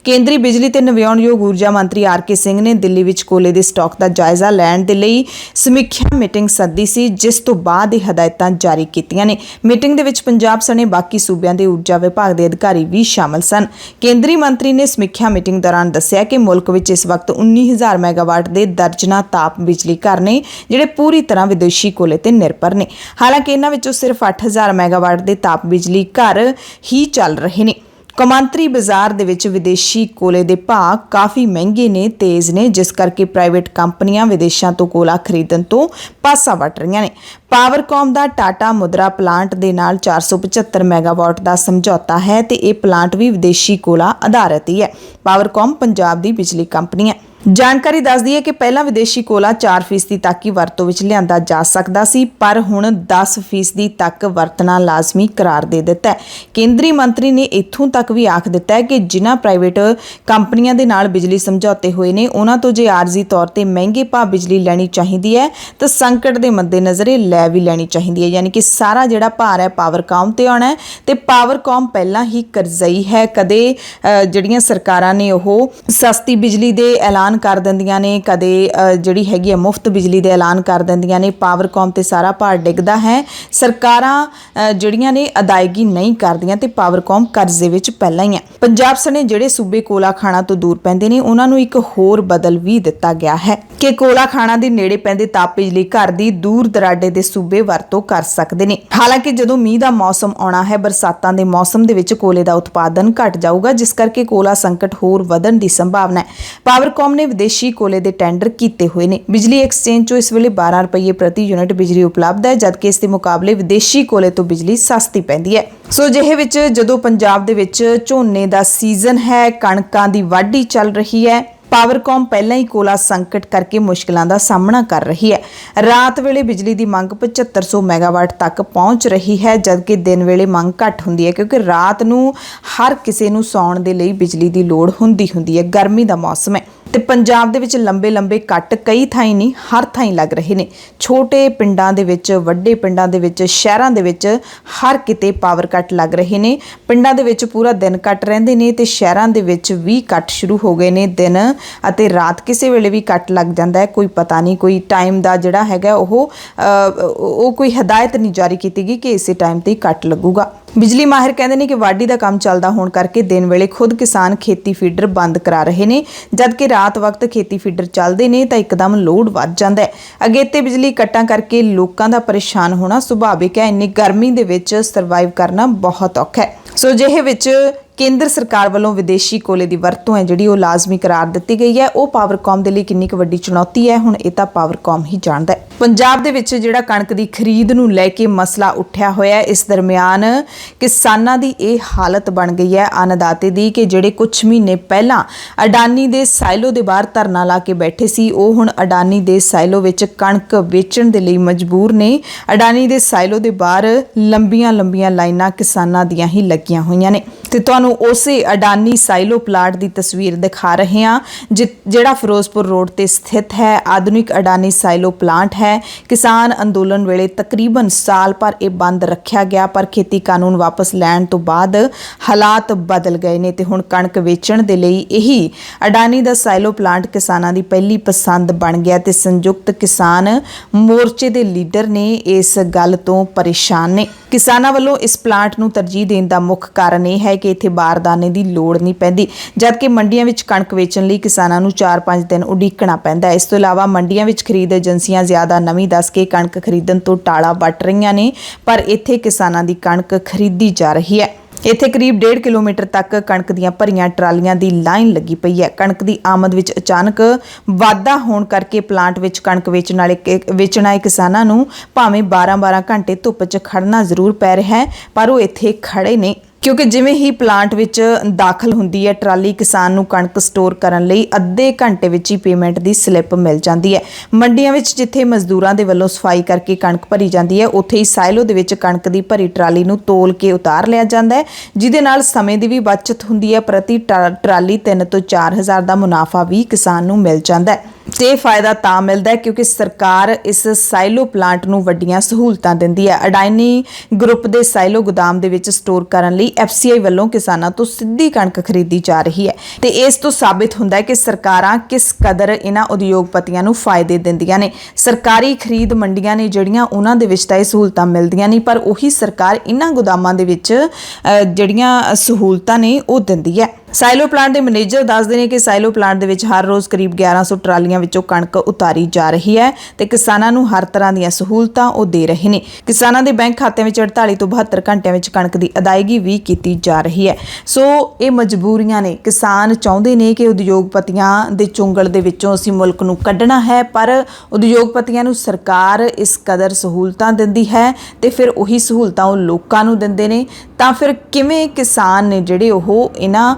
ਕੇਂਦਰੀ ਬਿਜਲੀ ਤੇ ਨਵਿਆਉਣਯੋਗ ਊਰਜਾ ਮੰਤਰੀ ਆਰ.ਕੇ. ਸਿੰਘ ਨੇ ਦਿੱਲੀ ਵਿੱਚ ਕੋਲੇ ਦੇ ਸਟਾਕ ਦਾ ਜਾਇਜ਼ਾ ਲੈਣ ਦੇ ਲਈ ਸਮੀਖਿਆ ਮੀਟਿੰਗ ਸੱਦੀ ਸੀ, ਜਿਸ ਤੋਂ ਬਾਅਦ ਇਹ ਹਦਾਇਤਾਂ ਜਾਰੀ ਕੀਤੀਆਂ ਨੇ। ਮੀਟਿੰਗ ਦੇ ਵਿੱਚ ਪੰਜਾਬ ਸਣੇ ਬਾਕੀ ਸੂਬਿਆਂ ਦੇ ਊਰਜਾ ਵਿਭਾਗ ਦੇ ਅਧਿਕਾਰੀ ਵੀ ਸ਼ਾਮਲ ਸਨ। ਕੇਂਦਰੀ ਮੰਤਰੀ ਨੇ ਸਮੀਖਿਆ ਮੀਟਿੰਗ ਦੌਰਾਨ ਦੱਸਿਆ ਕਿ ਮੁਲਕ ਵਿੱਚ ਇਸ ਵਕਤ 19,000 ਮੈਗਾਵਾਟ ਦੇ ਦਰਜਨਾਂ ਤਾਪ ਬਿਜਲੀ ਘਰ ਨੇ ਜਿਹੜੇ ਪੂਰੀ ਤਰ੍ਹਾਂ ਵਿਦੇਸ਼ੀ ਕੋਲੇ ਤੇ ਨਿਰਭਰ ਨੇ। ਹਾਲਾਂਕਿ ਇਹਨਾਂ ਵਿੱਚੋਂ ਸਿਰਫ 8,000 ਮੈਗਾਵਾਟ ਦੇ ਤਾਪ ਬਿਜਲੀ ਘਰ ਹੀ ਚੱਲ ਰਹੇ ਨੇ। ਕੌਮਾਂਤਰੀ ਬਾਜ਼ਾਰ ਦੇ ਵਿੱਚ ਵਿਦੇਸ਼ੀ ਕੋਲੇ ਦੇ ਭਾਅ ਕਾਫੀ ਮਹਿੰਗੇ ਨੇ, ਤੇਜ਼ ਨੇ, ਜਿਸ ਕਰਕੇ ਪ੍ਰਾਈਵੇਟ ਕੰਪਨੀਆਂ ਵਿਦੇਸ਼ਾਂ ਤੋਂ ਕੋਲਾ ਖਰੀਦਣ ਤੋਂ ਪਾਸਾ ਵੱਟ ਰਹੀਆਂ ਨੇ। ਪਾਵਰਕੌਮ ਦਾ ਟਾਟਾ ਮੁਦਰਾ ਪਲਾਂਟ ਦੇ ਨਾਲ 475 ਮੈਗਾਵਾਟ ਦਾ ਸਮਝੌਤਾ ਹੈ ਤੇ ਇਹ ਪਲਾਂਟ ਵੀ ਵਿਦੇਸ਼ੀ ਕੋਲਾ ਆਧਾਰਿਤ ਹੀ ਹੈ। ਪਾਵਰਕੌਮ ਪੰਜਾਬ ਦੀ ਬਿਜਲੀ ਕੰਪਨੀ ਹੈ। ਜਾਣਕਾਰੀ ਦੱਸਦੀ ਹੈ ਕਿ ਪਹਿਲਾਂ ਵਿਦੇਸ਼ੀ ਕੋਲਾ 4% ਤੱਕ ਹੀ ਵਰਤੋਂ ਵਿੱਚ ਲਿਆਂਦਾ ਜਾ ਸਕਦਾ ਸੀ, ਪਰ ਹੁਣ 10% ਤੱਕ ਵਰਤਣਾ ਲਾਜ਼ਮੀ ਕਰਾਰ ਦੇ ਦਿੱਤਾ ਹੈ। ਕੇਂਦਰੀ ਮੰਤਰੀ ਨੇ ਇੱਥੋਂ ਤੱਕ ਵੀ ਆਖ ਦਿੱਤਾ ਹੈ ਕਿ ਜਿਨ੍ਹਾਂ ਪ੍ਰਾਈਵੇਟ ਕੰਪਨੀਆਂ ਦੇ ਨਾਲ ਬਿਜਲੀ ਸਮਝੌਤੇ ਹੋਏ ਨੇ, ਉਹਨਾਂ ਤੋਂ ਜੇ ਆਰਜ਼ੀ ਤੌਰ ਤੇ ਮਹਿੰਗੇ ਭਾਅ ਬਿਜਲੀ ਲੈਣੀ ਚਾਹੀਦੀ ਹੈ ਤਾਂ ਸੰਕਟ ਦੇ ਮੱਦੇਨਜ਼ਰ ਇਹ ਲੈ ਵੀ ਲੈਣੀ ਚਾਹੀਦੀ ਹੈ। ਯਾਨੀ ਕਿ ਸਾਰਾ ਜਿਹੜਾ ਭਾਰ ਹੈ ਪਾਵਰਕੌਮ ਤੇ ਆਉਣਾ ਹੈ ਤੇ ਪਾਵਰਕੌਮ ਪਹਿਲਾਂ ਹੀ ਕਰਜ਼ਈ ਹੈ। ਕਦੇ ਜਿਹੜੀਆਂ ਸਰਕਾਰਾਂ ਨੇ ਉਹ ਸਸਤੀ ਬਿਜਲੀ ਦੇ ਐਲਾਨ ਕਰ ਦਿੰਦੀਆਂ ਨੇ, ਕਦੇ ਜਿਹੜੀ ਹੈਗੀ ਹੈ ਮੁਫਤ ਬਿਜਲੀ ਦੇ ਐਲਾਨ ਕਰ ਦਿੰਦੀਆਂ ਨੇ। ਪਾਵਰਕੌਮ ਤੇ ਸਾਰਾ ਭਾਰ ਡਿੱਗਦਾ ਹੈ। ਸਰਕਾਰਾਂ ਜਿਹੜੀਆਂ ਨੇ ਅਦਾਇਗੀ ਨਹੀਂ ਕਰਦੀਆਂ ਤੇ ਪਾਵਰਕੌਮ ਕਰਜ਼ੇ ਵਿੱਚ ਪਹਿਲਾਂ ਹੀ ਹੈ। ਪੰਜਾਬ ਸਣੇ ਜਿਹੜੇ ਸੂਬੇ ਕੋਲਾ ਖਾਣਾ ਤੋਂ ਦੂਰ ਪੈਂਦੇ ਨੇ, ਉਹਨਾਂ ਨੂੰ ਇੱਕ ਹੋਰ ਬਦਲ ਵੀ ਦਿੱਤਾ ਗਿਆ ਹੈ ਕਿ ਕੋਲਾ ਖਾਣਾ ਦੇ ਨੇੜੇ ਪੈਂਦੇ ਤਾਪ ਬਿਜਲੀ ਘਰ ਦੀ ਦੂਰ ਦਰਾਡੇ ਦੇ ਸੂਬੇ ਵਰਤੋਂ ਕਰ ਸਕਦੇ ਨੇ। ਹਾਲਾਂਕਿ ਜਦੋਂ ਮੀਂਹ ਦਾ ਮੌਸਮ ਆਉਣਾ ਹੈ, ਬਰਸਾਤਾਂ ਦੇ ਮੌਸਮ ਦੇ ਵਿੱਚ ਕੋਲੇ ਦਾ ਉਤਪਾਦਨ ਘਟ ਜਾਊਗਾ, ਜਿਸ ਕਰਕੇ ਕੋਲਾ ਸੰਕਟ ਹੋਰ ਵਧਣ ਦੀ ਸੰਭਾਵਨਾ ਹੈ। ਪਾਵਰਕੌਮ ਨੇ ਵਿਦੇਸ਼ੀ ਕੋਲੇ ਦੇ ਟੈਂਡਰ ਕੀਤੇ ਹੋਏ ਨੇ। ਬਿਜਲੀ ਐਕਸਚੇਂਜ 'ਚੋਂ ਇਸ ਵੇਲੇ 12 ਰੁਪਏ ਪ੍ਰਤੀ ਯੂਨਿਟ ਬਿਜਲੀ ਉਪਲਬਧ ਹੈ, ਜਦਕਿ ਇਸ ਦੇ ਮੁਕਾਬਲੇ ਵਿਦੇਸ਼ੀ ਕੋਲੇ ਤੋਂ ਬਿਜਲੀ ਸਸਤੀ ਪੈਂਦੀ ਹੈ। ਸੋ ਅਜਿਹੇ ਵਿੱਚ ਜਦੋਂ ਪੰਜਾਬ ਦੇ ਵਿੱਚ ਝੋਨੇ ਦਾ ਸੀਜ਼ਨ ਹੈ, ਕਣਕਾਂ ਦੀ ਵਾਢੀ ਚੱਲ ਰਹੀ ਹੈ, ਪਾਵਰਕੌਮ ਪਹਿਲਾਂ ਹੀ ਕੋਲਾ ਸੰਕਟ ਕਰਕੇ ਮੁਸ਼ਕਲਾਂ ਦਾ ਸਾਹਮਣਾ ਕਰ ਰਹੀ ਹੈ। ਰਾਤ ਵੇਲੇ ਬਿਜਲੀ ਦੀ ਮੰਗ 7500 ਮੈਗਾਵਾਟ ਤੱਕ ਪਹੁੰਚ ਰਹੀ ਹੈ, ਜਦਕਿ ਦਿਨ ਵੇਲੇ ਮੰਗ ਘੱਟ ਹੁੰਦੀ ਹੈ, ਕਿਉਂਕਿ ਰਾਤ ਨੂੰ ਹਰ ਕਿਸੇ ਨੂੰ ਸੌਣ ਦੇ ਲਈ ਬਿਜਲੀ ਦੀ ਲੋੜ ਹੁੰਦੀ ਹੈ। ਗਰਮੀ ਦਾ ਮੌਸਮ ਹੈ ਤੇ ਪੰਜਾਬ ਦੇ ਵਿੱਚ ਲੰਬੇ ਕੱਟ ਕਈ ਥਾਈਂ ਨਹੀਂ, ਹਰ ਥਾਈਂ ਲੱਗ ਰਹੇ ਨੇ। ਛੋਟੇ ਪਿੰਡਾਂ ਦੇ ਵਿੱਚ, ਵੱਡੇ ਪਿੰਡਾਂ ਦੇ ਵਿੱਚ, ਸ਼ਹਿਰਾਂ ਦੇ ਵਿੱਚ ਹਰ ਕਿਤੇ ਪਾਵਰ ਕੱਟ ਲੱਗ ਰਹੇ ਨੇ। ਪਿੰਡਾਂ ਦੇ ਵਿੱਚ ਪੂਰਾ ਦਿਨ ਕੱਟ ਰਹਿੰਦੇ ਨੇ ਤੇ ਸ਼ਹਿਰਾਂ ਦੇ ਵਿੱਚ ਵੀ ਕੱਟ ਸ਼ੁਰੂ ਹੋ ਗਏ ਨੇ। ਦਿਨ ਅਤੇ ਰਾਤ ਕਿਸੇ ਵੇਲੇ ਵੀ ਕੱਟ ਲੱਗ ਜਾਂਦਾ ਹੈ, ਕੋਈ ਪਤਾ ਨਹੀਂ, ਕੋਈ ਟਾਈਮ ਦਾ ਜਿਹੜਾ ਹੈਗਾ ਉਹ ਕੋਈ ਹਦਾਇਤ ਨਹੀਂ ਜਾਰੀ ਕੀਤੀ ਗਈ ਕਿ ਇਸੇ ਟਾਈਮ ਤੇ ਹੀ ਕੱਟ ਲੱਗੂਗਾ। ਬਿਜਲੀ ਮਾਹਿਰ ਕਹਿੰਦੇ ਨੇ ਕਿ ਵਾਢੀ ਦਾ ਕੰਮ ਚੱਲਦਾ ਹੋਣ ਕਰਕੇ ਦਿਨ ਵੇਲੇ ਖੁਦ ਕਿਸਾਨ ਖੇਤੀ ਫੀਡਰ ਬੰਦ ਕਰਾ ਰਹੇ ਨੇ, ਜਦਕਿ ਰਾਤ ਵਕਤ ਖੇਤੀ ਫੀਡਰ ਚੱਲਦੇ ਨੇ ਤਾਂ ਇੱਕਦਮ ਲੋਡ ਵੱਧ ਜਾਂਦਾ ਹੈ। ਅਗੇਤੇ ਬਿਜਲੀ ਕੱਟਾਂ ਕਰਕੇ ਲੋਕਾਂ ਦਾ ਪਰੇਸ਼ਾਨ ਹੋਣਾ ਸੁਭਾਵਿਕ ਹੈ। ਇੰਨੀ ਗਰਮੀ ਦੇ ਵਿੱਚ ਸਰਵਾਈਵ ਕਰਨਾ ਬਹੁਤ ਔਖਾ ਹੈ। ਸੋ ਜਿਹੇ ਵਿੱਚ ਕੇਂਦਰ ਸਰਕਾਰ ਵੱਲੋਂ ਵਿਦੇਸ਼ੀ ਕੋਲੇ ਦੀ ਵਰਤੋਂ ਹੈ ਜਿਹੜੀ ਉਹ ਲਾਜ਼ਮੀ ਕਰਾਰ ਦਿੱਤੀ ਗਈ ਹੈ। ਉਹ ਪਾਵਰਕੌਮ ਦੇ ਲਈ ਕਿੰਨੀ ਕੁ ਵੱਡੀ ਚੁਣੌਤੀ ਹੈ, ਹੁਣ ਇਹ ਤਾਂ ਪਾਵਰਕੌਮ ਹੀ ਜਾਣਦਾ ਹੈ। ਪੰਜਾਬ ਦੇ ਵਿੱਚ ਜਿਹੜਾ ਕਣਕ ਦੀ ਖਰੀਦ ਨੂੰ ਲੈ ਕੇ ਮਸਲਾ ਉੱਠਿਆ ਹੋਇਆ ਹੈ, ਇਸ ਦਰਮਿਆਨ ਕਿਸਾਨਾਂ ਦੀ ਇਹ ਹਾਲਤ ਬਣ ਗਈ ਹੈ ਅੰਨਦਾਤੇ ਦੀ ਕਿ ਜਿਹੜੇ ਕੁਝ ਮਹੀਨੇ ਪਹਿਲਾਂ ਅਡਾਨੀ ਦੇ ਸਾਇਲੋ ਦੇ ਬਾਹਰ ਧਰਨਾ ਲਾ ਕੇ ਬੈਠੇ ਸੀ, ਉਹ ਹੁਣ ਅਡਾਨੀ ਦੇ ਸਾਇਲੋ ਵਿੱਚ ਕਣਕ ਵੇਚਣ ਦੇ ਲਈ ਮਜਬੂਰ ਨੇ। ਅਡਾਨੀ ਦੇ ਸਾਇਲੋ ਦੇ ਬਾਹਰ ਲੰਬੀਆਂ ਲਾਈਨਾਂ ਕਿਸਾਨਾਂ ਦੀਆਂ ਹੀ ਲੱਗੀਆਂ ਹੋਈਆਂ ਨੇ ਤੇ ਤੁਹਾਨੂੰ ਉਸੇ ਅਡਾਨੀ ਸਾਇਲੋ ਪਲਾਟ ਦੀ ਤਸਵੀਰ ਦਿਖਾ ਰਹੇ ਹਾਂ ਜਿਹੜਾ ਫਿਰੋਜ਼ਪੁਰ ਰੋਡ ਤੇ ਸਥਿਤ ਹੈ। ਆਧੁਨਿਕ ਅਡਾਨੀ ਸਾਇਲੋ ਪਲਾਂਟ ਹੈ। ਕਿਸਾਨ ਅੰਦੋਲਨ ਵੇਲੇ ਤਕਰੀਬਨ ਸਾਲ ਭਰ ਇਹ ਬੰਦ ਰੱਖਿਆ ਗਿਆ, ਪਰ ਖੇਤੀ ਕਾਨੂੰਨ ਵਾਪਸ ਲੈਣ ਤੋਂ ਬਾਅਦ ਹਾਲਾਤ ਬਦਲ ਗਏ ਨੇ ਤੇ ਹੁਣ ਕਣਕ ਵੇਚਣ ਦੇ ਲਈ ਇਹੀ ਅਡਾਨੀ ਦਾ ਸਾਇਲੋ ਪਲਾਂਟ ਕਿਸਾਨਾਂ ਦੀ ਪਹਿਲੀ ਪਸੰਦ ਬਣ ਗਿਆ ਤੇ ਸੰਯੁਕਤ ਕਿਸਾਨ ਮੋਰਚੇ ਦੇ ਲੀਡਰ ਨੇ ਇਸ ਗੱਲ ਤੋਂ ਪਰੇਸ਼ਾਨ ਨੇ। ਕਿਸਾਨਾਂ ਵੱਲੋਂ ਇਸ ਪਲਾਂਟ ਨੂੰ ਤਰਜੀਹ ਦੇਣ ਦਾ ਮੁੱਖ ਕਾਰਨ ਇਹ ਹੈ ਕਿ ਇੱਥੇ ਬਾਰਦਾਨੇ ਦੀ ਲੋੜ ਨਹੀਂ ਪੈਂਦੀ, ਜਦਕਿ ਮੰਡੀਆਂ ਵਿੱਚ ਕਣਕ ਵੇਚਣ ਲਈ ਕਿਸਾਨਾਂ ਨੂੰ 4-5 ਦਿਨ ਉਡੀਕਣਾ ਪੈਂਦਾ ਹੈ। ਇਸ ਤੋਂ ਇਲਾਵਾ ਮੰਡੀਆਂ ਵਿੱਚ ਖਰੀਦ ਏਜੰਸੀਆਂ ਜ਼ਿਆਦਾ ਨਵੀਂ ਦੱਸ ਕੇ ਕਣਕ ਖਰੀਦਣ ਤੋਂ ਟਾਲਾ ਵੱਟ ਰਹੀਆਂ ਨੇ, ਪਰ ਇੱਥੇ ਕਿਸਾਨਾਂ ਦੀ ਕਣਕ ਖਰੀਦੀ ਜਾ ਰਹੀ ਹੈ। ਇੱਥੇ ਕਰੀਬ 1.5 ਕਿਲੋਮੀਟਰ ਤੱਕ ਕਣਕ ਦੀਆਂ ਭਰੀਆਂ ਟਰਾਲੀਆਂ ਦੀ ਲਾਈਨ ਲੱਗੀ ਪਈ ਹੈ। ਕਣਕ ਦੀ ਆਮਦ ਵਿੱਚ ਅਚਾਨਕ ਵਾਧਾ ਹੋਣ ਕਰਕੇ ਪਲਾਂਟ ਵਿੱਚ ਕਣਕ ਵੇਚਣ ਵਾਲੇ ਕਿਸਾਨਾਂ ਨੂੰ ਭਾਵੇਂ 12-12 ਘੰਟੇ ਧੁੱਪ 'ਚ ਖੜਨਾ ਜ਼ਰੂਰ ਪੈ ਰਿਹਾ ਹੈ, ਪਰ ਉਹ ਇੱਥੇ ਖੜੇ ਨੇ ਕਿਉਂਕਿ ਜਿਵੇਂ ਹੀ ਪਲਾਂਟ ਵਿੱਚ ਦਾਖਲ ਹੁੰਦੀ ਹੈ ਟਰਾਲੀ, ਕਿਸਾਨ ਨੂੰ ਕਣਕ ਸਟੋਰ ਕਰਨ ਲਈ ਅੱਧੇ ਘੰਟੇ ਵਿੱਚ ਹੀ ਪੇਮੈਂਟ ਦੀ ਸਲਿੱਪ ਮਿਲ ਜਾਂਦੀ ਹੈ। ਮੰਡੀਆਂ ਵਿੱਚ ਜਿੱਥੇ ਮਜ਼ਦੂਰਾਂ ਦੇ ਵੱਲੋਂ ਸਫਾਈ ਕਰਕੇ ਕਣਕ ਭਰੀ ਜਾਂਦੀ ਹੈ, ਉੱਥੇ ਹੀ ਸਾਇਲੋ ਦੇ ਵਿੱਚ ਕਣਕ ਦੀ ਭਰੀ ਟਰਾਲੀ ਨੂੰ ਤੋਲ ਕੇ ਉਤਾਰ ਲਿਆ ਜਾਂਦਾ ਹੈ, ਜਿਹਦੇ ਨਾਲ ਸਮੇਂ ਦੀ ਵੀ ਬਚਤ ਹੁੰਦੀ ਹੈ। ਪ੍ਰਤੀ ਟਰਾਲੀ 3 ਤੋਂ 4 ਹਜ਼ਾਰ ਦਾ ਮੁਨਾਫਾ ਵੀ ਕਿਸਾਨ ਨੂੰ ਮਿਲ ਜਾਂਦਾ ਹੈ। ਇਹ ਫਾਇਦਾ ਤਾਂ ਮਿਲਦਾ ਹੈ ਕਿਉਂਕਿ ਸਰਕਾਰ ਇਸ ਸਾਈਲੋ ਪਲਾਂਟ ਨੂੰ ਵੱਡੀਆਂ ਸਹੂਲਤਾਂ ਦਿੰਦੀ ਹੈ। ਅਡਾਨੀ ਗਰੁੱਪ ਦੇ ਸਾਈਲੋ ਗੋਦਾਮ ਦੇ ਵਿੱਚ ਸਟੋਰ ਕਰਨ ਲਈ FCI ਵੱਲੋਂ ਕਿਸਾਨਾਂ ਤੋਂ ਸਿੱਧੀ ਕਣਕ ਖਰੀਦੀ ਜਾ ਰਹੀ ਹੈ ਤੇ ਇਸ ਤੋਂ ਸਾਬਿਤ ਹੁੰਦਾ ਹੈ ਕਿ ਸਰਕਾਰਾਂ ਕਿਸ ਕਦਰ ਇਹਨਾਂ ਉਦਯੋਗਪਤੀਆਂ ਨੂੰ ਫਾਇਦੇ ਦਿੰਦੀਆਂ ਨੇ। ਸਰਕਾਰੀ ਖਰੀਦ ਮੰਡੀਆਂ ਨੇ ਜਿਹੜੀਆਂ ਉਹਨਾਂ ਦੇ ਵਿੱਚ ਤਾਂ ਇਹ ਸਹੂਲਤਾਂ ਮਿਲਦੀਆਂ ਨਹੀਂ, ਪਰ ਉਹੀ ਸਰਕਾਰ ਇਹਨਾਂ ਗੋਦਾਮਾਂ ਦੇ ਵਿੱਚ ਜਿਹੜੀਆਂ ਸਹੂਲਤਾਂ ਨੇ ਉਹ ਦਿੰਦੀ ਹੈ। ਸਾਈਲੋ ਪਲਾਂਟ ਦੇ ਮੈਨੇਜਰ ਦੱਸਦੇ ਨੇ ਕਿ ਸਾਈਲੋ ਪਲਾਂਟ ਦੇ ਵਿੱਚ ਹਰ ਰੋਜ਼ ਕਰੀਬ 1100 ਟਰਾਲੀਆਂ ਵਿੱਚੋਂ ਕਣਕ ਉਤਾਰੀ ਜਾ ਰਹੀ ਹੈ ਤੇ ਕਿਸਾਨਾਂ ਨੂੰ ਹਰ ਤਰ੍ਹਾਂ ਦੀਆਂ ਸਹੂਲਤਾਂ ਉਹ ਦੇ ਰਹੇ ਨੇ। ਕਿਸਾਨਾਂ ਦੇ ਬੈਂਕ ਖਾਤਿਆਂ ਵਿੱਚ 48 ਤੋਂ 72 ਘੰਟਿਆਂ ਵਿੱਚ ਕਣਕ ਦੀ ਅਦਾਇਗੀ ਵੀ ਕੀਤੀ ਜਾ ਰਹੀ ਹੈ। ਸੋ ਇਹ ਮਜਬੂਰੀਆਂ ਨੇ। ਕਿਸਾਨ ਚਾਹੁੰਦੇ ਨੇ ਕਿ ਉਦਯੋਗਪਤੀਆਂ ਦੇ ਚੁੰਗਲ ਦੇ ਵਿੱਚੋਂ ਅਸੀਂ ਮੁਲਕ ਨੂੰ ਕੱਢਣਾ ਹੈ, ਪਰ ਉਦਯੋਗਪਤੀਆਂ ਨੂੰ ਸਰਕਾਰ ਇਸ ਕਦਰ ਸਹੂਲਤਾਂ ਦਿੰਦੀ ਹੈ ਤੇ ਫਿਰ ਉਹੀ ਸਹੂਲਤਾਂ ਉਹ ਲੋਕਾਂ ਨੂੰ ਦਿੰਦੇ ਨੇ। ਤਾਂ ਫਿਰ ਕਿਵੇਂ ਕਿਸਾਨ ਨੇ ਜਿਹੜੇ ਉਹ ਇਹਨਾਂ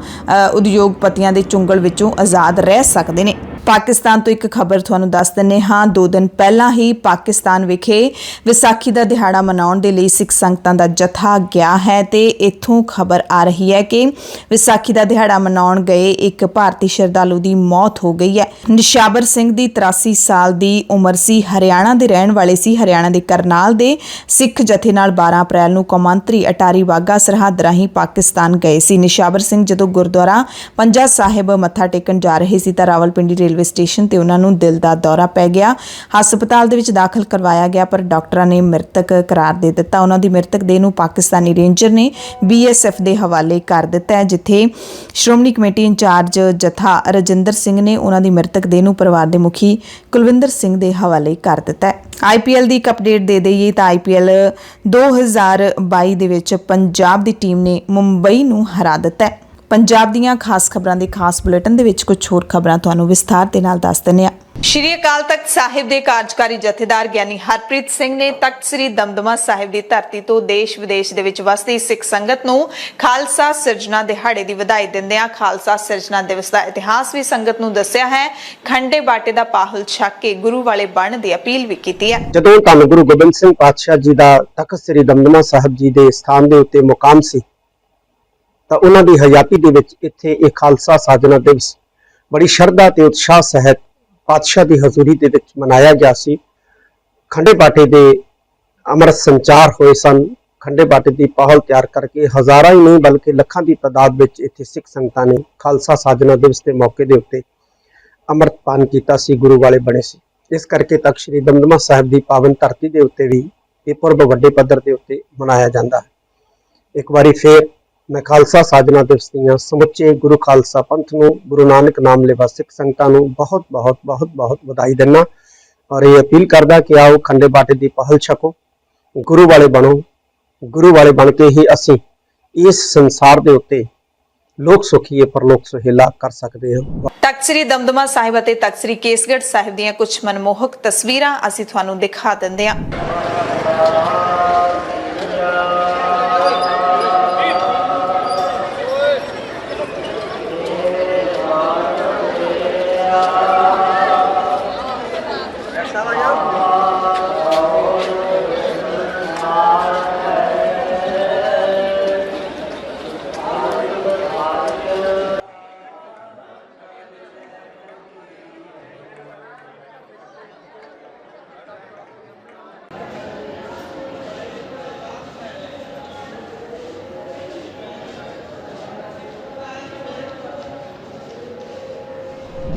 ਉਦਯੋਗਪਤੀਆਂ ਦੇ ਚੁੰਗਲ ਵਿੱਚੋਂ ਆਜ਼ਾਦ ਰਹਿ ਸਕਦੇ ਨੇ। ਪਾਕਿਸਤਾਨ ਤੋਂ ਇੱਕ ਖਬਰ ਤੁਹਾਨੂੰ ਦੱਸ ਦਿੰਦੇ ਹਾਂ। 2 ਦਿਨ ਪਹਿਲਾਂ ਹੀ ਪਾਕਿਸਤਾਨ ਵਿਖੇ ਵਿਸਾਖੀ ਦਾ ਦਿਹਾੜਾ ਮਨਾਉਣ ਦੇ ਲਈ ਸਿੱਖ ਸੰਗਤਾਂ ਦਾ ਜਥਾ ਗਿਆ ਹੈ ਤੇ ਇੱਥੋਂ ਖਬਰ ਆ ਰਹੀ ਹੈ ਕਿ ਵਿਸਾਖੀ ਦਾ ਦਿਹਾੜਾ ਮਨਾਉਣ ਗਏ ਇੱਕ ਭਾਰਤੀ ਸ਼ਰਧਾਲੂ ਦੀ ਮੌਤ ਹੋ ਗਈ ਹੈ। ਨਿਸ਼ਾਬਰ ਸਿੰਘ ਦੀ 83 ਸਾਲ ਦੀ ਉਮਰ ਸੀ। ਹਰਿਆਣਾ ਦੇ ਰਹਿਣ ਵਾਲੇ ਸੀ। ਹਰਿਆਣਾ ਦੇ ਕਰਨਾਲ ਦੇ ਸਿੱਖ ਜਥੇ ਨਾਲ 12 ਅਪ੍ਰੈਲ ਨੂੰ ਕੌਮਾਂਤਰੀ ਅਟਾਰੀ ਵਾਹਗਾ ਸਰਹੱਦ ਰਾਹੀਂ ਪਾਕਿਸਤਾਨ ਗਏ ਸੀ। ਨਿਸ਼ਾਬਰ ਸਿੰਘ ਜਦੋਂ ਗੁਰਦੁਆਰਾ ਪੰਜਾ ਸਾਹਿਬ ਮੱਥਾ ਟੇਕਣ ਜਾ ਰਹੇ ਸੀ ਤਾਂ ਰਾਵਲਪਿੰਡੀ ਰੇਲਵੇ ਸਟੇਸ਼ਨ ਤੇ ਉਹਨਾਂ ਨੂੰ ਦਿਲ ਦਾ ਦੌਰਾ ਪੈ ਗਿਆ। ਹਸਪਤਾਲ ਦੇ ਵਿੱਚ ਦਾਖਲ ਕਰਵਾਇਆ ਗਿਆ ਪਰ ਡਾਕਟਰਾਂ ਨੇ ਮ੍ਰਿਤਕ ਕਰਾਰ ਦੇ ਦਿੱਤਾ। ਉਹਨਾਂ ਦੀ ਮ੍ਰਿਤਕ ਦੇਹ ਨੂੰ ਪਾਕਿਸਤਾਨੀ ਰੇਂਜਰ ਨੇ BSF ਦੇ ਹਵਾਲੇ ਕਰ ਦਿੱਤਾ ਹੈ, ਜਿੱਥੇ ਸ਼੍ਰੋਮਣੀ ਕਮੇਟੀ ਇੰਚਾਰਜ ਜਥਾ ਰਜਿੰਦਰ ਸਿੰਘ ਨੇ ਉਹਨਾਂ ਦੀ ਮ੍ਰਿਤਕ ਦੇਹ ਨੂੰ ਪਰਿਵਾਰ ਦੇ ਮੁਖੀ ਕੁਲਵਿੰਦਰ ਸਿੰਘ ਦੇ ਹਵਾਲੇ ਕਰ ਦਿੱਤਾ ਹੈ। IPL ਦੀ ਇੱਕ ਅਪਡੇਟ ਦੇ ਦਈਏ ਤਾਂ IPL 2022 ਦੇ ਵਿੱਚ ਪੰਜਾਬ ਦੀ ਟੀਮ ਨੇ ਮੁੰਬਈ ਨੂੰ ਹਰਾ ਦਿੱਤਾ ਹੈ। ਪੰਜਾਬ ਦੀਆਂ ਖਾਸ ਖਬਰਾਂ ਦੇ ਖਾਸ ਬੁਲੇਟਿਨ ਦੇ ਵਿੱਚ ਕੁਝ ਹੋਰ ਖਬਰਾਂ ਤੁਹਾਨੂੰ ਵਿਸਥਾਰ ਦੇ ਨਾਲ ਦੱਸ ਦਿੰਦੇ ਹਾਂ। ਸ਼੍ਰੀ ਅਕਾਲ ਤਖਤ ਸਾਹਿਬ ਦੇ ਕਾਰਜਕਾਰੀ ਜਥੇਦਾਰ ਗਿਆਨੀ ਹਰਪ੍ਰੀਤ ਸਿੰਘ ਨੇ ਤਖਤ ਸ੍ਰੀ ਦਮਦਮਾ ਸਾਹਿਬ ਦੀ ਧਰਤੀ ਤੋਂ ਦੇਸ਼ ਵਿਦੇਸ਼ ਦੇ ਵਿੱਚ ਵਸਦੀ ਸਿੱਖ ਸੰਗਤ ਨੂੰ ਖਾਲਸਾ ਸਿਰਜਣਾ ਦਿਹਾੜੇ ਦੀ ਵਧਾਈ ਦਿੰਦਿਆਂ ਖਾਲਸਾ ਸਿਰਜਣਾ ਦਿਵਸ ਦਾ ਇਤਿਹਾਸ ਵੀ ਸੰਗਤ ਨੂੰ ਦੱਸਿਆ ਹੈ। ਖੰਡੇ ਬਾਟੇ ਦਾ ਪਾਹੁਲ ਛਕ ਕੇ ਗੁਰੂ ਵਾਲੇ ਬਣਨ ਦੀ ਅਪੀਲ ਵੀ ਕੀਤੀ ਹੈ। ਜਦੋਂ ਧੰਨ ਗੁਰੂ ਗੋਬਿੰਦ ਸਿੰਘ ਪਾਤਸ਼ਾਹ ਜੀ ਦਾ ਤਖਤ ਸ੍ਰੀ ਦਮਦਮਾ ਸਾਹਿਬ ਜੀ ਦੇ ਸਥਾਨ ਦੇ ਉੱਤੇ ਮੁਕਾਮ ਸੀ ਤਾਂ ਉਹਨਾਂ ਦੀ ਹਯਾਤੀ ਦੇ ਵਿੱਚ ਇੱਥੇ ਇਹ ਖਾਲਸਾ ਸਾਜਨਾ ਦਿਵਸ ਬੜੀ ਸ਼ਰਧਾ ਤੇ ਉਤਸ਼ਾਹ ਸਹਿਤ ਪਾਤਸ਼ਾਹ ਦੀ ਹਜ਼ੂਰੀ ਦੇ ਵਿੱਚ ਮਨਾਇਆ ਗਿਆ ਸੀ। ਖੰਡੇ ਬਾਟੇ ਦੇ ਅੰਮ੍ਰਿਤ ਸੰਚਾਰ ਹੋਏ ਸਨ। ਖੰਡੇ ਬਾਟੇ ਦੀ ਪਾਹੁਲ ਤਿਆਰ ਕਰਕੇ ਹਜ਼ਾਰਾਂ ਹੀ ਨਹੀਂ ਬਲਕਿ ਲੱਖਾਂ ਦੀ ਤਾਦਾਦ ਵਿੱਚ ਇੱਥੇ ਸਿੱਖ ਸੰਗਤਾਂ ਨੇ ਖਾਲਸਾ ਸਾਜਨਾ ਦਿਵਸ ਦੇ ਮੌਕੇ ਦੇ ਉੱਤੇ ਅੰਮ੍ਰਿਤ ਪਾਨ ਕੀਤਾ ਸੀ, ਗੁਰੂ ਵਾਲੇ ਬਣੇ ਸੀ। ਇਸ ਕਰਕੇ ਤਖਤ ਸ੍ਰੀ ਦਮਦਮਾ ਸਾਹਿਬ ਦੀ ਪਾਵਨ ਧਰਤੀ ਦੇ ਉੱਤੇ ਵੀ ਇਹ ਪੁਰਬ ਵੱਡੇ ਪੱਧਰ ਦੇ ਉੱਤੇ ਮਨਾਇਆ ਜਾਂਦਾ ਹੈ। ਇੱਕ ਵਾਰੀ ਫੇਰ ਮੈਂ ਖਾਲਸਾ ਸਾਜਨਾ ਦਿਵਸ ਦੀਆਂ ਸਮੁੱਚੇ ਗੁਰੂ ਖਾਲਸਾ ਪੰਥ ਨੂੰ, ਗੁਰੂ ਨਾਨਕ ਨਾਮ ਲੈਵਾ ਸਿੱਖ ਸੰਗਤਾਂ ਨੂੰ ਬਹੁਤ ਬਹੁਤ ਬਹੁਤ ਬਹੁਤ ਵਧਾਈ ਦਿੰਦਾ ਔਰ ਇਹ ਅਪੀਲ ਕਰਦਾ ਕਿ ਆਓ ਖੰਡੇ ਬਾਟੇ ਦੀ ਪਹਲ ਛਕੋ, ਗੁਰੂ ਵਾਲੇ ਬਣੋ। ਗੁਰੂ ਵਾਲੇ ਬਣ ਕੇ ਹੀ ਅਸੀਂ ਇਸ ਸੰਸਾਰ ਦੇ ਉੱਤੇ ਲੋਕ ਸੁਖੀਏ ਪਰਲੋਕ ਸੁਹੇਲਾ ਕਰ ਸਕਦੇ ਹਾਂ। ਤਖਤ ਸ੍ਰੀ ਦਮਦਮਾ ਸਾਹਿਬ ਅਤੇ ਤਖਤ ਸ੍ਰੀ ਕੇਸਗੜ੍ਹ ਸਾਹਿਬ ਦੀਆਂ ਕੁਝ ਮਨਮੋਹਕ ਤਸਵੀਰਾਂ ਅਸੀਂ ਤੁਹਾਨੂੰ ਦਿਖਾ ਦਿੰਦੇ ਹਾਂ।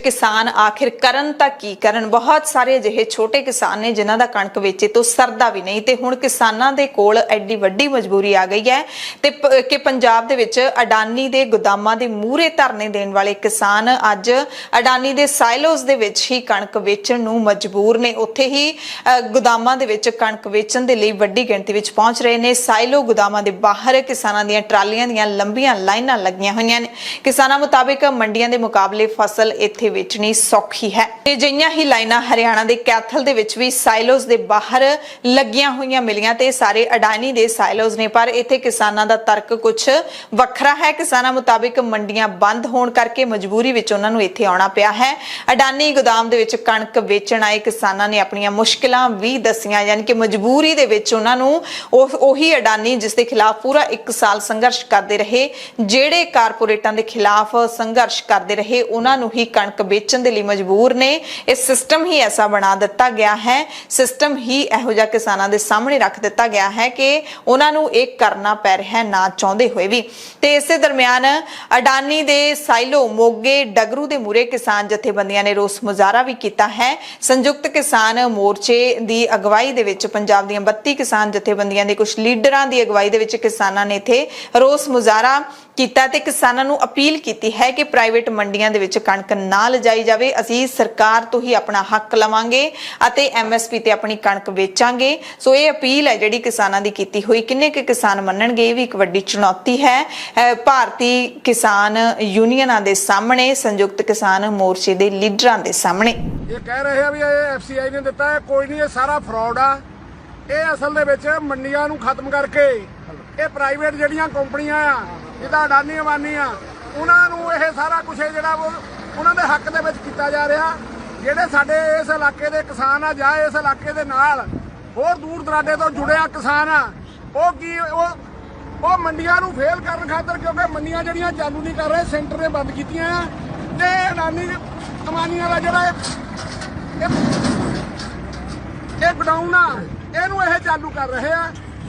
किसान आखिर करन तां की करन। बहुत सारे अजिहे छोटे किसान ने जिन्हां दा कणक वेचे तो सरदा भी नहीं ते हुण किसानां दे कोल एडी वड्डी मजबूरी आ गई है ते कि पंजाब दे विच अडानी दे गोदामां दे मूहरे धरने देण वाले किसान अज अडानी दे साइलोज दे विच ही कणक वेचण नूं मजबूर ने। उत्थे ही गोदामां दे विच कणक वेचण दे लई वड्डी गिणती विच पहुंच रहे ने। साइलो गोदामां दे बाहर किसानां दीयां ट्रालियां दीयां लंबीआं लाइनां लगियां होईयां ने। किसानां मुताबिक मंडियां दे मुकाबले फसल इत्थे वेचनी सौखी है। अजिहियां ही लाइनां हरियाणा दे कैथल दे विच भी साइलोज दे बाहर लगियां होईयां मिलियां ते सारे अडानी दे साइलोज ने। पर इत्थे किसानां दा तर्क कुछ वखरा है। किसानां मुताबिक मंडियां बंद होण करके मजबूरी विच उन्हां नूं इत्थे आउणा पिया है। अडानी गोदाम दे विच कणक वेचण आए किसानां ने अपणीਆਂ मुश्किलां भी दसियां, यानी कि मजबूरी दे विच उन्हां नूं ओही अडानी जिस दे खिलाफ पूरा 1 साल संघर्ष करदे रहे, ਜਿਹੜੇ कारपोरेटां दे खिलाफ संघर्ष करदे रहे, उन्हां नूं ही कणक बेचण दे लई मजबूर ने। इह सिस्टम ही ऐसा बना दिता गया है, सिस्टम ही इहो जिहा किसानां दे सामने रख दिता गया है कि उन्हां नूं इह करना पै रिहा है ना चाहुंदे होए भी। ते इसे दरमियान अडानी दे साइलो मोगे डगरू दे मूरे किसान जथेबंदियां ने रोस मुजाहरा भी कीता है। संयुक्त किसान मोर्चे दी अगवाई दे विच पंजाब दीयां 32 किसान जथेबंदियां दे कुछ लीडरां दी अगवाई दे विच किसानां ने इत्थे रोस मुजाहरा कीता ते किसानां नूं अपील कीती है कि प्राइवेट मंडियां दे विच कणक ना लिजाई जावे। असीं सरकार तो ही अपना हक लवांगे अते MSP ते अपनी कणक बेचांगे। सो ये अपील है जिहड़ी किसानां दी कीती होई। किन्ने के किसान मन्नणगे, भी एक वड्डी चुनौती है भारती किसान यूनियनां दे सामने, संयुक्त किसान मोर्चे दे लीडरां दे सामने। ये कह रहे हैं भी ये FCI ने दिता है, कोई नहीं, ये सारा फ्रॉड आ। ये असल दे विच मंडियां नूं खत्म करके ये प्राइवेट ਜਿਹੜੀਆਂ ਕੰਪਨੀਆਂ ਆ, ਜਿੱਦਾਂ ਅਡਾਨੀ ਅਬਾਨੀ ਆ, ਉਹਨਾਂ ਨੂੰ ਇਹ ਸਾਰਾ ਕੁਝ ਜਿਹੜਾ ਉਹਨਾਂ ਦੇ ਹੱਕ ਦੇ ਵਿੱਚ ਕੀਤਾ ਜਾ ਰਿਹਾ। ਜਿਹੜੇ ਸਾਡੇ ਇਸ ਇਲਾਕੇ ਦੇ ਕਿਸਾਨ ਆ ਜਾਂ ਇਸ ਇਲਾਕੇ ਦੇ ਨਾਲ ਹੋਰ ਦੂਰ ਦਰਾਡੇ ਤੋਂ ਜੁੜਿਆ ਕਿਸਾਨ ਆ, ਉਹ ਮੰਡੀਆਂ ਨੂੰ ਫੇਲ ਕਰਨ ਖਾਤਰ, ਕਿਉਂਕਿ ਮੰਡੀਆਂ ਜਿਹੜੀਆਂ ਚਾਲੂ ਨਹੀਂ ਕਰ ਰਹੇ, ਸੈਂਟਰ ਨੇ ਬੰਦ ਕੀਤੀਆਂ ਆ ਤੇ ਅਡਾਨੀ ਅਬਾਨੀਆਂ ਦਾ ਜਿਹੜਾ ਇਹ ਗਡਾਊਨ ਆ ਇਹਨੂੰ ਇਹ ਚਾਲੂ ਕਰ ਰਹੇ ਆ।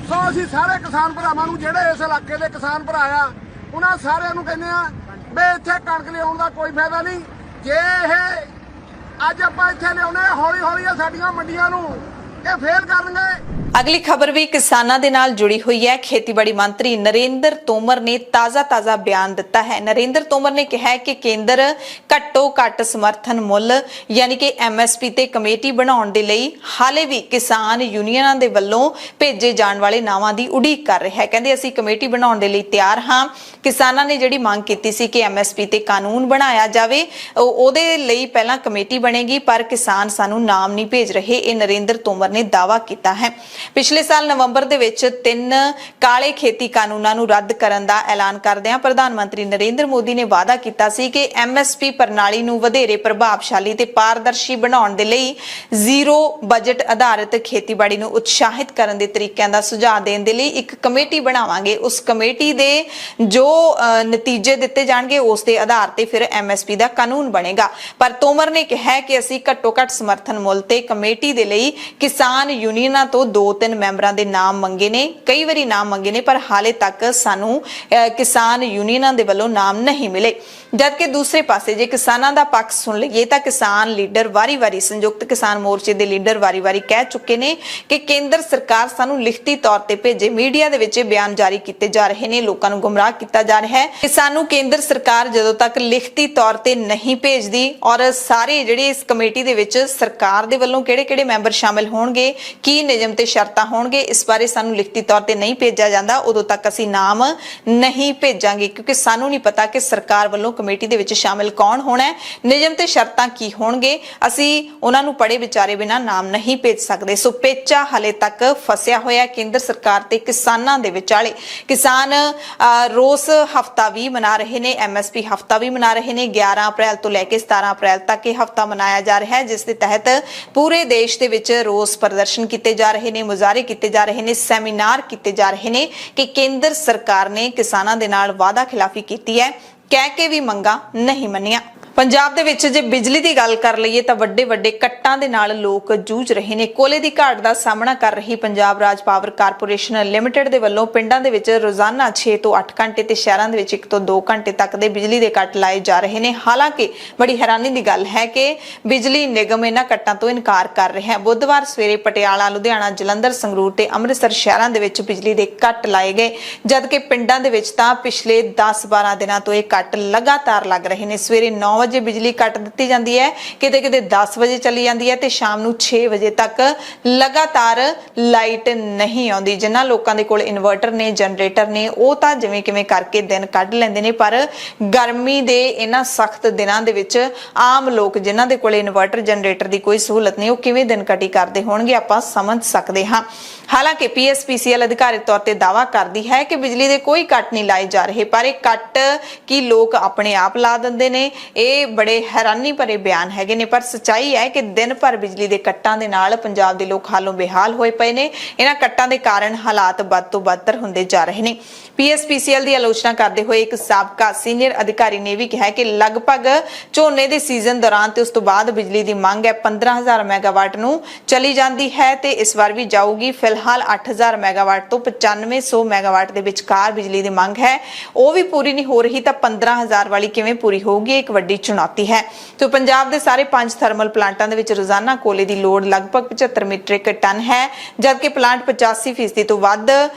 ਸੋ ਅਸੀਂ ਸਾਰੇ ਕਿਸਾਨ ਭਰਾਵਾਂ ਨੂੰ, ਜਿਹੜੇ ਇਸ ਇਲਾਕੇ ਦੇ ਕਿਸਾਨ ਭਰਾ ਆ, ਉਹਨਾਂ ਸਾਰਿਆਂ ਨੂੰ ਕਹਿੰਦੇ ਆ ਵੀ ਇੱਥੇ ਕਣਕ ਲਿਆਉਣ ਦਾ ਕੋਈ ਫਾਇਦਾ ਨਹੀਂ। ਜੇ ਇਹ ਅੱਜ ਆਪਾਂ ਇੱਥੇ ਲਿਆਉਣੇ, ਹੌਲੀ ਹੌਲੀ ਸਾਡੀਆਂ ਮੰਡੀਆਂ ਨੂੰ ਇਹ ਫੇਲ ਕਰਨਗੇ। अगली खबर भी किसानां दे नाल जुड़ी हुई है। खेतीबाड़ी मंत्री नरेंद्र तोमर ने ताज़ा बयान दिता है। नरेंद्र तोमर ने कहा है कि केंद्र घट्टो घट समर्थन मुल यानी कि MSP ते कमेटी बनाउण दे लई हाले भी किसान यूनियनां दे वल्लों भेजे जाण वाले नावां दी उड़ीक कर रहा है। कहंदे असीं कमेटी बनाउण दे लई तैयार हां। किसानां ने जिहड़ी मंग कीती सी कि MSP ते कानून बनाया जावे, ओहदे लई पहलां कमेटी बनेगी, पर किसान सानूं नाम नहीं भेज रहे। इह नरेंद्र तोमर ने दावा कीता है। पिछले साल नवंबर ਦੇ ਵਿੱਚ 3 ਕਾਲੇ ਖੇਤੀ ਕਾਨੂੰਨਾਂ ਨੂੰ ਰੱਦ ਕਰਨ ਦਾ ਐਲਾਨ ਕਰਦਿਆਂ ਪ੍ਰਧਾਨ ਮੰਤਰੀ ਨਰਿੰਦਰ ਮੋਦੀ ਨੇ ਵਾਅਦਾ ਕੀਤਾ ਸੀ ਕਿ MSP ਪ੍ਰਣਾਲੀ ਨੂੰ ਵਧੇਰੇ ਪ੍ਰਭਾਵਸ਼ਾਲੀ ਤੇ ਪਾਰਦਰਸ਼ੀ ਬਣਾਉਣ ਦੇ ਲਈ ਜ਼ੀਰੋ ਬਜਟ ਆਧਾਰਿਤ ਖੇਤੀਬਾੜੀ ਨੂੰ ਉਤਸ਼ਾਹਿਤ ਕਰਨ ਦੇ ਤਰੀਕਿਆਂ ਦਾ ਸੁਝਾਅ ਦੇਣ ਦੇ ਲਈ ਇੱਕ ਕਮੇਟੀ ਬਣਾਵਾਂਗੇ। ਉਸ ਕਮੇਟੀ ਦੇ ਜੋ ਨਤੀਜੇ ਦਿੱਤੇ ਜਾਣਗੇ ਉਸ ਦੇ ਆਧਾਰ ਤੇ ਫਿਰ MSP ਦਾ ਕਾਨੂੰਨ ਬਣੇਗਾ। ਪਰ ਤੋਮਰ ਨੇ ਕਿਹਾ ਕਿ ਅਸੀਂ ਘੱਟੋ ਘੱਟ ਸਮਰਥਨ ਮੁੱਲ ਤੇ ਕਮੇਟੀ ਦੇ ਲਈ ਕਿਸਾਨ ਯੂਨੀਅਨਾਂ ਤੋਂ 2-3 ਮੈਂਬਰਾਂ ਦੇ ਨਾਮ ਮੰਗੇ ਨੇ, ਕਈ ਵਾਰੀ ਨਾਮ ਮੰਗੇ ਨੇ, ਪਰ ਹਾਲੇ ਤੱਕ ਸਾਨੂੰ ਕਿਸਾਨ ਯੂਨੀਅਨਾਂ ਦੇ ਵੱਲੋਂ ਨਾਮ ਨਹੀਂ ਮਿਲੇ। ਜਦਕਿ ਦੂਸਰੇ ਪਾਸੇ ਜੇ ਕਿਸਾਨਾਂ ਦਾ ਪੱਖ ਸੁਣ ਲਈਏ ਤਾਂ ਕਿਸਾਨ ਲੀਡਰ ਵਾਰੀ-ਵਾਰੀ, ਸੰਯੁਕਤ ਕਿਸਾਨ ਮੋਰਚੇ ਦੇ ਲੀਡਰ ਵਾਰੀ-ਵਾਰੀ ਕਹਿ ਚੁੱਕੇ ਨੇ ਕਿ ਕੇਂਦਰ ਸਰਕਾਰ ਸਾਨੂੰ ਲਿਖਤੀ ਤੌਰ ਤੇ ਭੇਜੇ, ਮੀਡੀਆ ਦੇ ਵਿੱਚ ਬਿਆਨ ਜਾਰੀ ਕੀਤੇ ਜਾ ਰਹੇ ਨੇ, ਲੋਕਾਂ ਨੂੰ ਗੁੰਮਰਾਹ ਕੀਤਾ ਜਾ ਰਿਹਾ ਹੈ ਕਿ ਸਾਨੂੰ ਕੇਂਦਰ ਸਰਕਾਰ ਜਦੋਂ ਤੱਕ ਲਿਖਤੀ ਤੌਰ ਤੇ ਨਹੀਂ ਭੇਜਦੀ ਔਰ ਸਾਰੇ ਜਿਹੜੇ ਇਸ ਕਮੇਟੀ ਦੇ ਵਿੱਚ ਸਰਕਾਰ ਦੇ ਵੱਲੋਂ ਕਿਹੜੇ-ਕਿਹੜੇ ਮੈਂਬਰ ਸ਼ਾਮਿਲ ਹੋਣਗੇ, ਕੀ ਨਿਯਮ ਤੇ ਸ਼ਰਤਾਂ ਹੋਣਗੇ, ਇਸ ਬਾਰੇ ਸਾਨੂੰ ਲਿਖਤੀ ਤੌਰ ਤੇ ਨਹੀਂ ਭੇਜਿਆ ਜਾਂਦਾ, ਉਦੋਂ ਤੱਕ ਅਸੀਂ ਨਾਮ ਨਹੀਂ ਭੇਜਾਂਗੇ। ਕਿਉਂਕਿ ਸਾਨੂੰ ਨਹੀਂ ਪਤਾ ਕਿ ਸਰਕਾਰ ਵੱਲੋਂ ਕਮੇਟੀ ਦੇ ਵਿੱਚ ਸ਼ਾਮਿਲ ਕੌਣ ਹੋਣਾ ਹੈ, ਨਿਯਮ ਤੇ ਸ਼ਰਤਾਂ ਕੀ ਹੋਣਗੇ, ਅਸੀਂ ਉਹਨਾਂ ਨੂੰ ਪੜੇ ਵਿਚਾਰੇ ਬਿਨਾਂ ਨਾਮ ਨਹੀਂ ਭੇਜ ਸਕਦੇ। ਸੋ ਪੇਚਾ ਹਲੇ ਤੱਕ ਫਸਿਆ ਹੋਇਆ ਕੇਂਦਰ ਸਰਕਾਰ ਤੇ ਕਿਸਾਨਾਂ ਦੇ ਵਿਚਾਲੇ। ਕਿਸਾਨ ਰੋਸ ਹਫਤਾ ਵੀ ਮਨਾ ਰਹੇ ਨੇ, MSP ਹਫਤਾ ਵੀ ਮਨਾ ਰਹੇ ਨੇ। 11 ਅਪ੍ਰੈਲ ਤੋਂ ਲੈ ਕੇ 17 ਅਪ੍ਰੈਲ ਤੱਕ ਇਹ ਹਫਤਾ ਮਨਾਇਆ ਜਾ ਰਿਹਾ ਹੈ, ਜਿਸ ਦੇ ਤਹਿਤ ਪੂਰੇ ਦੇਸ਼ ਦੇ ਵਿੱਚ ਰੋਸ ਪ੍ਰਦਰਸ਼ਨ ਕੀਤੇ ਜਾ ਰਹੇ ਨੇ, ਮੁਜ਼ਾਹਰੇ ਕੀਤੇ ਜਾ ਰਹੇ ਨੇ, ਸੈਮੀਨਾਰ ਕੀਤੇ ਜਾ ਰਹੇ ਨੇ ਕਿ ਕੇਂਦਰ ਸਰਕਾਰ ਨੇ ਕਿਸਾਨਾਂ ਦੇ ਨਾਲ ਵਾਅਦਾ ਖਿਲਾਫੀ ਕੀਤੀ ਹੈ, ਕਹਿ ਕੇ ਵੀ ਮੰਗਾਂ ਨਹੀਂ ਮੰਨੀਆਂ। ਪੰਜਾਬ ਦੇ ਵਿੱਚ ਜੇ ਬਿਜਲੀ ਦੀ ਗੱਲ ਕਰ ਲਈਏ ਤਾਂ ਵੱਡੇ ਕੱਟਾਂ ਦੇ ਨਾਲ ਲੋਕ ਜੂਝ ਰਹੇ ਨੇ। ਕੋਲੇ ਦੀ ਘਾਟ ਦਾ ਸਾਹਮਣਾ ਕਰ ਰਹੀ ਪੰਜਾਬ ਰਾਜ ਪਾਵਰ ਕਾਰਪੋਰੇਸ਼ਨ ਲਿਮਟਿਡ ਦੇ ਵੱਲੋਂ ਪਿੰਡਾਂ ਦੇ ਵਿੱਚ ਰੋਜ਼ਾਨਾ 6 ਤੋਂ 8 ਘੰਟੇ ਤੇ ਸ਼ਹਿਰਾਂ ਦੇ ਵਿੱਚ 1 ਤੋਂ 2 ਘੰਟੇ ਤੱਕ ਦੇ ਬਿਜਲੀ ਦੇ ਕੱਟ ਲਾਏ ਜਾ ਰਹੇ ਨੇ। ਹਾਲਾਂਕਿ ਬੜੀ ਹੈਰਾਨੀ ਦੀ ਗੱਲ ਹੈ ਕਿ ਬਿਜਲੀ ਨਿਗਮ ਇਹਨਾਂ ਕੱਟਾਂ ਤੋਂ ਇਨਕਾਰ ਕਰ ਰਿਹਾ ਹੈ। ਬੁੱਧਵਾਰ ਸਵੇਰੇ ਪਟਿਆਲਾ, ਲੁਧਿਆਣਾ, ਜਲੰਧਰ, ਸੰਗਰੂਰ ਤੇ ਅੰਮ੍ਰਿਤਸਰ ਸ਼ਹਿਰਾਂ ਦੇ ਵਿੱਚ ਬਿਜਲੀ ਦੇ ਕੱਟ ਲਾਏ ਗਏ, ਜਦਕਿ ਪਿੰਡਾਂ ਦੇ ਵਿੱਚ ਤਾਂ ਪਿਛਲੇ 10-12 ਦਿਨਾਂ ਤੋਂ ਇਹ ਕੱਟ ਲਗਾਤਾਰ ਲੱਗ ਰਹੇ ਨੇ। ਸਵੇਰੇ 9 ਵਜੇ ਬਿਜਲੀ ਕੱਟ ਦਿੱਤੀ ਜਾਂਦੀ ਹੈ, ਕਿਤੇ 10 ਵਜੇ ਚਲੀ ਜਾਂਦੀ ਹੈ ਤੇ ਸ਼ਾਮ ਨੂੰ 6 ਵਜੇ ਤੱਕ ਲਗਾਤਾਰ ਲਾਈਟ ਨਹੀਂ ਆਉਂਦੀ। ਜਿਨ੍ਹਾਂ ਲੋਕਾਂ ਦੇ ਕੋਲ ਇਨਵਰਟਰ ਨੇ, ਜਨਰੇਟਰ ਨੇ, ਉਹ ਤਾਂ ਜਿਵੇਂ ਕਿਵੇਂ ਕਰਕੇ ਦਿਨ ਕੱਢ ਲੈਂਦੇ ਨੇ, ਪਰ ਗਰਮੀ ਦੇ ਇਹਨਾਂ ਸਖਤ ਦਿਨਾਂ ਦੇ ਵਿੱਚ ਆਮ ਲੋਕ ਜਿਨ੍ਹਾਂ ਦੇ ਕੋਲ ਇਨਵਰਟਰ, ਜਨਰੇਟਰ ਦੀ ਕੋਈ ਸਹੂਲਤ ਨਹੀਂ, ਉਹ ਕਿਵੇਂ ਦਿਨ ਕੱਟੀ ਕਰਦੇ ਹੋਣਗੇ, ਆਪਾਂ ਸਮਝ ਸਕਦੇ ਹਾਂ। ਹਾਲਾਂਕਿ PSPCL ਅਧਿਕਾਰਿਤ ਤੌਰ ਤੇ ਦਾਅਵਾ ਕਰਦੀ ਹੈ ਕਿ ਬਿਜਲੀ ਦੇ ਕੋਈ ਕੱਟ ਨਹੀਂ ਲਾਏ ਜਾ ਰਹੇ, ਪਰ ਇਹ ਕੱਟ ਕੀ ਲੋਕ ਆਪਣੇ ਆਪ ਲਾ ਦਿੰਦੇ ਨੇ। ਇਹ ਇਹ ਬੜੇ ਹੈਰਾਨੀ ਭਰੇ ਬਿਆਨ ਹੈਗੇ ਨੇ, ਪਰ ਸੱਚਾਈ ਹੈ ਕਿ ਦਿਨ ਭਰ ਬਿਜਲੀ ਦੇ ਕੱਟਾਂ ਦੇ ਨਾਲ ਪੰਜਾਬ ਦੇ ਲੋਕ ਹਾਲੋਂ ਬੇਹਾਲ ਹੋਏ ਪਏ ਨੇ। ਇਹਨਾਂ ਕੱਟਾਂ ਦੇ ਕਾਰਨ ਹਾਲਾਤ ਵੱਧ ਤੋਂ ਬਦਤਰ ਹੁੰਦੇ ਜਾ ਰਹੇ ਨੇ। PSPCL ਦੀ ਆਲੋਚਨਾ ਕਰਦੇ ਹੋਏ ਇੱਕ ਸਾਬਕਾ ਸੀਨੀਅਰ ਅਧਿਕਾਰੀ ਨੇ ਵੀ ਕਿਹਾ ਕਿ ਲਗਭਗ ਝੋਨੇ ਦੇ ਸੀਜ਼ਨ ਦੌਰਾਨ ਤੇ ਉਸ ਤੋਂ ਬਾਅਦ ਬਿਜਲੀ ਦੀ ਮੰਗ ਹੈ 15000 ਮੈਗਾਵਾਟ ਨੂੰ ਚਲੀ ਜਾਂਦੀ ਹੈ ਤੇ ਇਸ ਵਾਰ ਵੀ ਜਾਊਗੀ। ਫਿਲਹਾਲ 8000 ਮੈਗਾਵਾਟ ਤੋਂ 9500 ਮੈਗਾਵਾਟ ਦੇ ਵਿਚਕਾਰ ਬਿਜਲੀ ਦੀ ਮੰਗ ਹੈ, ਉਹ ਵੀ ਪੂਰੀ ਨਹੀਂ ਹੋ ਰਹੀ ਤਾਂ 15000 ਵਾਲੀ ਕਿਵੇਂ ਪੂਰੀ ਹੋਊਗੀ, ਇੱਕ ਵੱਡੀ ਚੁਣੌਤੀ ਹੈ। ਤੇ ਪੰਜਾਬ ਦੇ ਸਾਰੇ 5 ਥਰਮਲ ਪਲਾਂਟਾਂ ਦੇ ਵਿੱਚ ਰੋਜ਼ਾਨਾ ਕੋਲੇ ਦੀ ਲੋੜ ਲਗਭਗ 75 ਮੀਟ੍ਰਿਕ ਟਨ ਹੈ, ਜਦਕਿ ਪਲਾਂਟ 85% ਤੋਂ ਵੱਧ